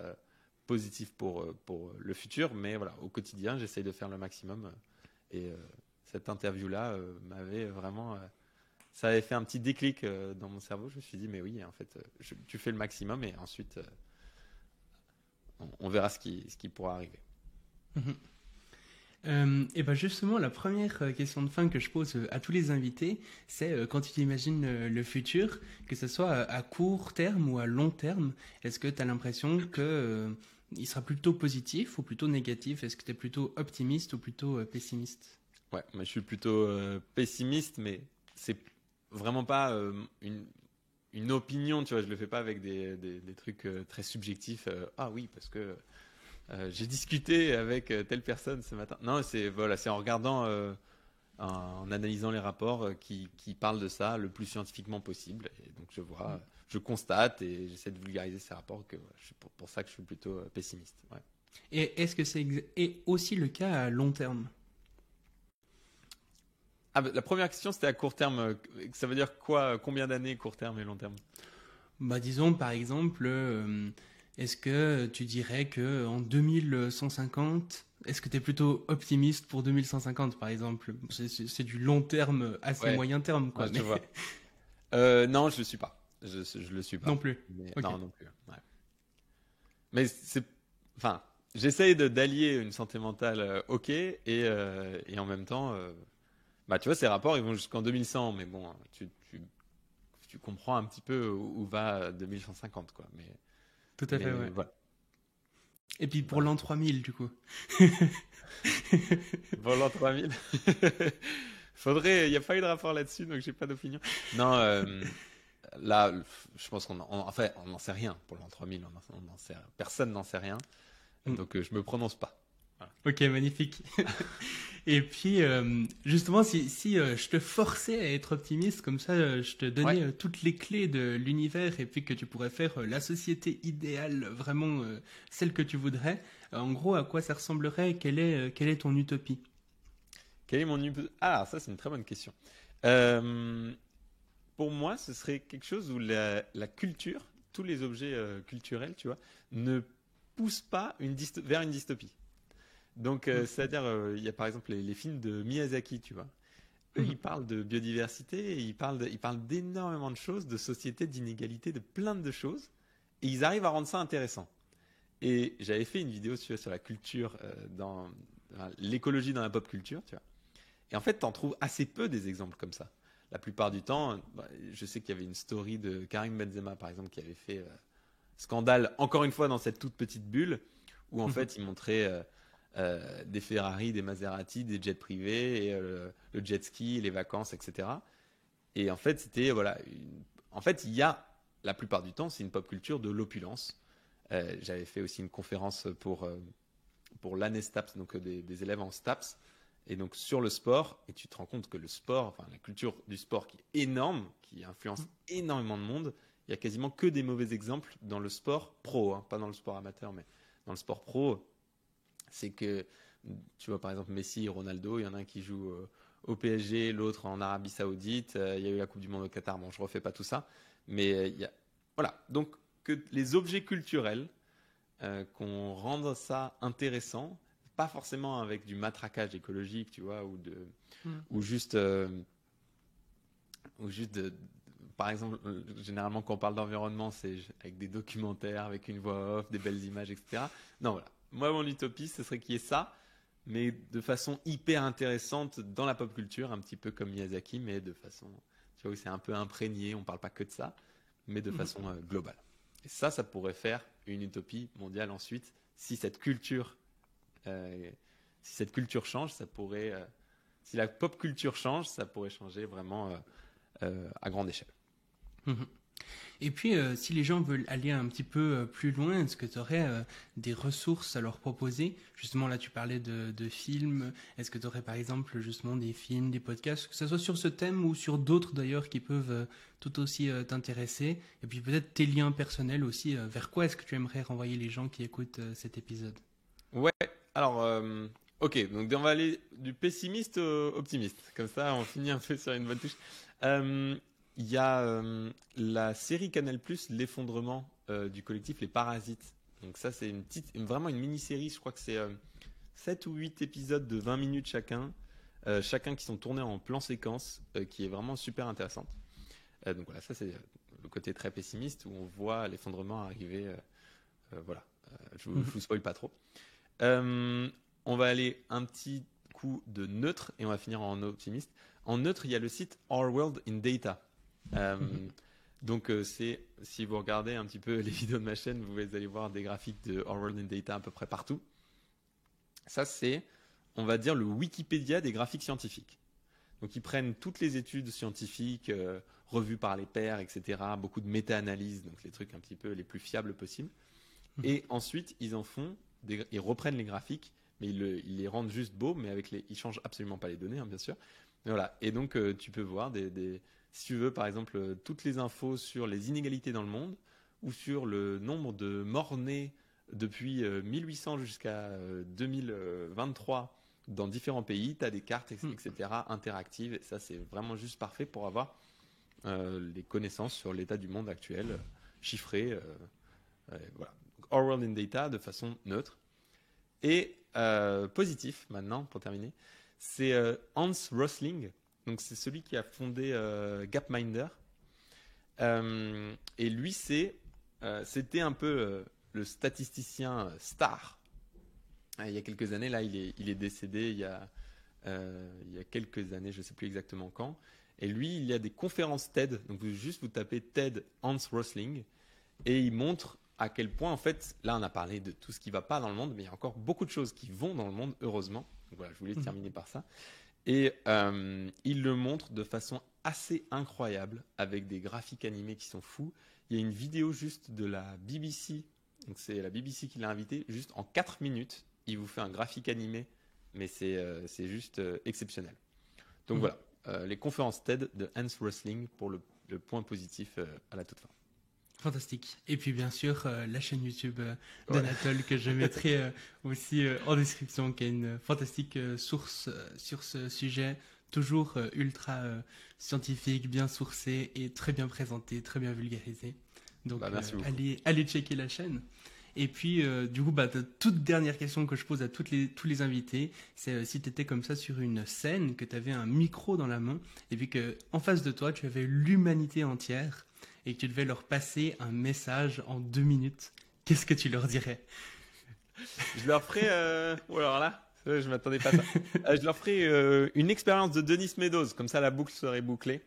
positif pour le futur. Mais voilà, au quotidien, j'essaye de faire le maximum. Et cette interview-là m'avait vraiment... ça avait fait un petit déclic dans mon cerveau. Je me suis dit, mais oui, en fait, tu fais le maximum et ensuite, on verra ce qui pourra arriver. Et ben justement, la première question de fin que je pose à tous les invités, c'est quand tu t'imagines le futur, que ce soit à court terme ou à long terme, est-ce que tu as l'impression que il sera plutôt positif ou plutôt négatif? Est-ce que tu es plutôt optimiste ou plutôt pessimiste? Ouais, moi je suis plutôt pessimiste, mais c'est vraiment pas une opinion, tu vois, je le fais pas avec des trucs très subjectifs. Ah oui, parce que j'ai discuté avec telle personne ce matin. Non, c'est en regardant, en analysant les rapports qui parlent de ça le plus scientifiquement possible. Et donc je constate et j'essaie de vulgariser ces rapports. C'est pour ça que je suis plutôt pessimiste. Ouais. Et est-ce que c'est aussi le cas à long terme? Ah, la première question, c'était à court terme. Ça veut dire quoi? Combien d'années, court terme et long terme? Bah, disons, par exemple, est-ce que tu dirais que en 2150, est-ce que tu es plutôt optimiste pour 2150, par exemple? C'est du long terme, assez Ouais. moyen terme, quoi. Ouais, je vois. Non, je le suis pas. Je le suis pas. Non plus. Mais, Ok. Non, non plus. Ouais. Mais enfin, j'essaye d'allier une santé mentale ok et en même temps, bah tu vois, ces rapports ils vont jusqu'en 2100, mais bon, tu comprends un petit peu où va 2150 quoi. Tout à fait, Mais ouais. voilà. Et puis pour Voilà. l'an 3000, du coup. Pour l'an 3000. Il n'y a pas eu de rapport là-dessus, donc j'ai pas d'opinion. Non, là, je pense enfin, on n'en sait rien pour l'an 3000. Personne n'en sait rien. Donc, je me prononce pas. Voilà. Ok, magnifique. Et puis, justement, si je te forçais à être optimiste, comme ça, je te donnais toutes les clés de l'univers et puis que tu pourrais faire la société idéale, vraiment celle que tu voudrais, en gros, à quoi ça ressemblerait? Quelle est ton utopie? Quel est mon Ah, ça, c'est une très bonne question. Pour moi, ce serait quelque chose où la culture, tous les objets culturels, tu vois, ne poussent pas vers une dystopie. Donc, c'est-à-dire, il y a par exemple les films de Miyazaki, tu vois. Eux, ils parlent de biodiversité, et ils parlent d'énormément de choses, de société, d'inégalité, de plein de choses. Et ils arrivent à rendre ça intéressant. Et j'avais fait une vidéo sur la culture, l'écologie dans la pop culture, tu vois. Et en fait, tu en trouves assez peu des exemples comme ça. La plupart du temps, je sais qu'il y avait une story de Karim Benzema, par exemple, qui avait fait scandale, encore une fois, dans cette toute petite bulle, où en fait, ils montraient des Ferrari, des Maserati, des jets privés, et, le jet ski, les vacances, etc. Et en fait, c'était, voilà, en fait, il y a, la plupart du temps, c'est une pop culture de l'opulence. J'avais fait aussi une conférence pour l'année STAPS, donc des élèves en STAPS, et donc sur le sport, et tu te rends compte que le sport, enfin la culture du sport qui est énorme, qui influence énormément de monde, il y a quasiment que des mauvais exemples dans le sport pro, hein, pas dans le sport amateur, mais dans le sport pro, c'est que tu vois par exemple Messi et Ronaldo, il y en a un qui joue au PSG, l'autre en Arabie Saoudite, il y a eu la Coupe du Monde au Qatar, bon je refais pas tout ça, mais il y a, voilà, donc que les objets culturels, qu'on rende ça intéressant, pas forcément avec du matraquage écologique, tu vois, ou juste par exemple, généralement quand on parle d'environnement, c'est avec des documentaires, avec une voix off, des belles images, etc. Non, voilà. Moi, mon utopie, ce serait qu'il y ait ça, mais de façon hyper intéressante dans la pop culture, un petit peu comme Miyazaki, mais de façon, tu vois, où c'est un peu imprégné, on parle pas que de ça, mais de façon globale. Et ça pourrait faire une utopie mondiale ensuite, si cette culture change, ça pourrait, si la pop culture change, ça pourrait changer vraiment à grande échelle. Et puis, si les gens veulent aller un petit peu plus loin, est-ce que tu aurais des ressources à leur proposer? Justement, là, tu parlais de films. Est-ce que tu aurais, par exemple, justement des films, des podcasts, que ce soit sur ce thème ou sur d'autres, d'ailleurs, qui peuvent tout aussi t'intéresser? Et puis, peut-être tes liens personnels aussi. Vers quoi est-ce que tu aimerais renvoyer les gens qui écoutent cet épisode? Ouais, alors, ok, donc on va aller du pessimiste au optimiste. Comme ça, on finit un peu sur une bonne touche. Il y a la série Canal+, l'effondrement du collectif Les Parasites. Donc ça, c'est vraiment une mini-série. Je crois que c'est 7 ou 8 épisodes de 20 minutes chacun qui sont tournés en plan séquence, qui est vraiment super intéressante. Donc voilà, ça c'est le côté très pessimiste où on voit l'effondrement arriver. Voilà, je vous spoil pas trop. On va aller un petit coup de neutre et on va finir en optimiste. En neutre, il y a le site Our World in Data. Donc si vous regardez un petit peu les vidéos de ma chaîne, vous allez voir des graphiques de Our World in Data à peu près partout. Ça c'est, on va dire, le Wikipédia des graphiques scientifiques. Donc ils prennent toutes les études scientifiques revues par les pairs, etc. Beaucoup de méta-analyses, donc les trucs un petit peu les plus fiables possibles. Et ensuite ils reprennent les graphiques, mais ils les rendent juste beaux, mais ils changent absolument pas les données, hein, bien sûr. Et voilà. Et donc tu peux voir si tu veux, par exemple, toutes les infos sur les inégalités dans le monde ou sur le nombre de morts-nés depuis 1800 jusqu'à 2023 dans différents pays. Tu as des cartes, etc., interactives. Et ça, c'est vraiment juste parfait pour avoir les connaissances sur l'état du monde actuel, chiffrées. Voilà. Our World in Data de façon neutre. Et positif, maintenant, pour terminer, c'est Hans Rosling. Donc c'est celui qui a fondé Gapminder. Et lui, c'était un peu le statisticien star. Il y a quelques années, là, il est décédé il y a quelques années, je ne sais plus exactement quand. Et lui, il y a des conférences TED. Donc vous tapez TED Hans Rosling et il montre à quel point, en fait, là, on a parlé de tout ce qui ne va pas dans le monde, mais il y a encore beaucoup de choses qui vont dans le monde, heureusement. Donc voilà, je voulais terminer par ça. Et il le montre de façon assez incroyable, avec des graphiques animés qui sont fous. Il y a une vidéo juste de la BBC, donc c'est la BBC qui l'a invité, juste en 4 minutes, il vous fait un graphique animé, mais c'est juste exceptionnel. Donc voilà, les conférences TED de Hans Rosling pour le point positif à la toute fin. Fantastique. Et puis bien sûr, la chaîne YouTube d'Anatole que je mettrai aussi en description, qui est une fantastique source sur ce sujet, toujours ultra scientifique, bien sourcé et très bien présenté, très bien vulgarisé. Donc allez checker la chaîne. Et puis du coup, toute dernière question que je pose à tous les invités, c'est si tu étais comme ça sur une scène, que tu avais un micro dans la main, et puis qu'en face de toi, tu avais l'humanité entière, et que tu devais leur passer un message en 2 minutes, qu'est-ce que tu leur dirais? Je leur ferai... alors là, je m'attendais pas à ça. Je leur ferai une expérience de Denis Meadows, comme ça la boucle serait bouclée.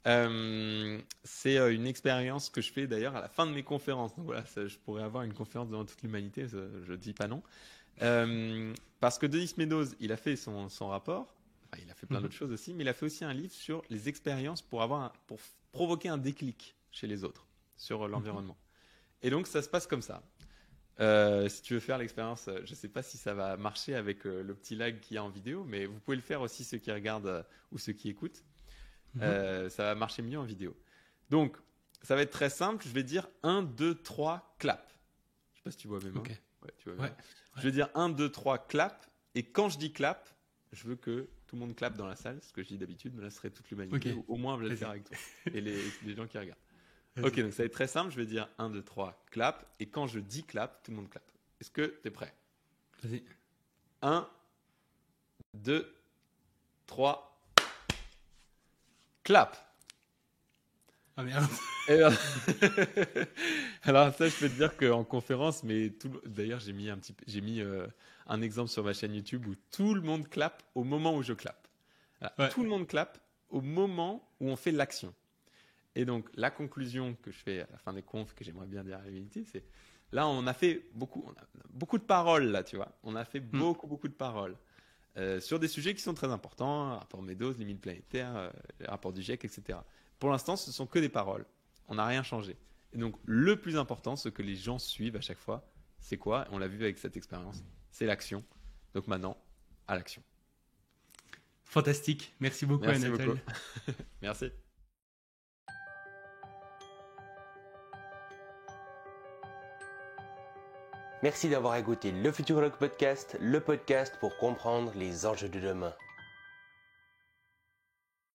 C'est une expérience que je fais d'ailleurs à la fin de mes conférences. Donc voilà, je pourrais avoir une conférence devant toute l'humanité, je ne dis pas non. Parce que Denis Meadows, il a fait son rapport, enfin, il a fait plein d'autres choses aussi, mais il a fait aussi un livre sur les expériences pour provoquer un déclic chez les autres sur l'environnement. Et donc ça se passe comme ça. Si tu veux faire l'expérience, je ne sais pas si ça va marcher avec le petit lag qu'il y a en vidéo, mais vous pouvez le faire aussi ceux qui regardent ou ceux qui écoutent. Ça va marcher mieux en vidéo. Donc, ça va être très simple. Je vais dire 1, 2, 3, clap. Je ne sais pas si tu vois mes mains. Ok. Ouais, tu vois bien. Je vais dire 1, 2, 3, clap. Et quand je dis clap, je veux que tout le monde clappe dans la salle. Ce que je dis d'habitude, mais là, ce serait toute l'humanité. Ok. Ou au moins, je vais le faire avec toi. Et les gens qui regardent. Ok, donc ça va être très simple. Je vais dire 1, 2, 3, clap. Et quand je dis clap, tout le monde clappe. Est-ce que tu es prêt? Vas-y. 1, 2, 3, clap. Ah merde. Alors ça, je peux te dire qu'en conférence, mais d'ailleurs, j'ai mis un exemple sur ma chaîne YouTube où tout le monde clappe au moment où je clappe. Voilà. Ouais. Tout le monde clappe au moment où on fait l'action. Et donc, la conclusion que je fais à la fin des confs, que j'aimerais bien dire à l'humanité, c'est là, on a beaucoup de paroles, là, tu vois. On a fait beaucoup de paroles sur des sujets qui sont très importants, rapport Meadows, limites planétaires, rapport du GIEC, etc. Pour l'instant, ce sont que des paroles. On n'a rien changé. Et donc, le plus important, ce que les gens suivent à chaque fois, c'est quoi? On l'a vu avec cette expérience, c'est l'action. Donc maintenant, à l'action. Fantastique. Merci beaucoup, Anatole. Merci. Merci d'avoir écouté le Futurologue Podcast, le podcast pour comprendre les enjeux de demain.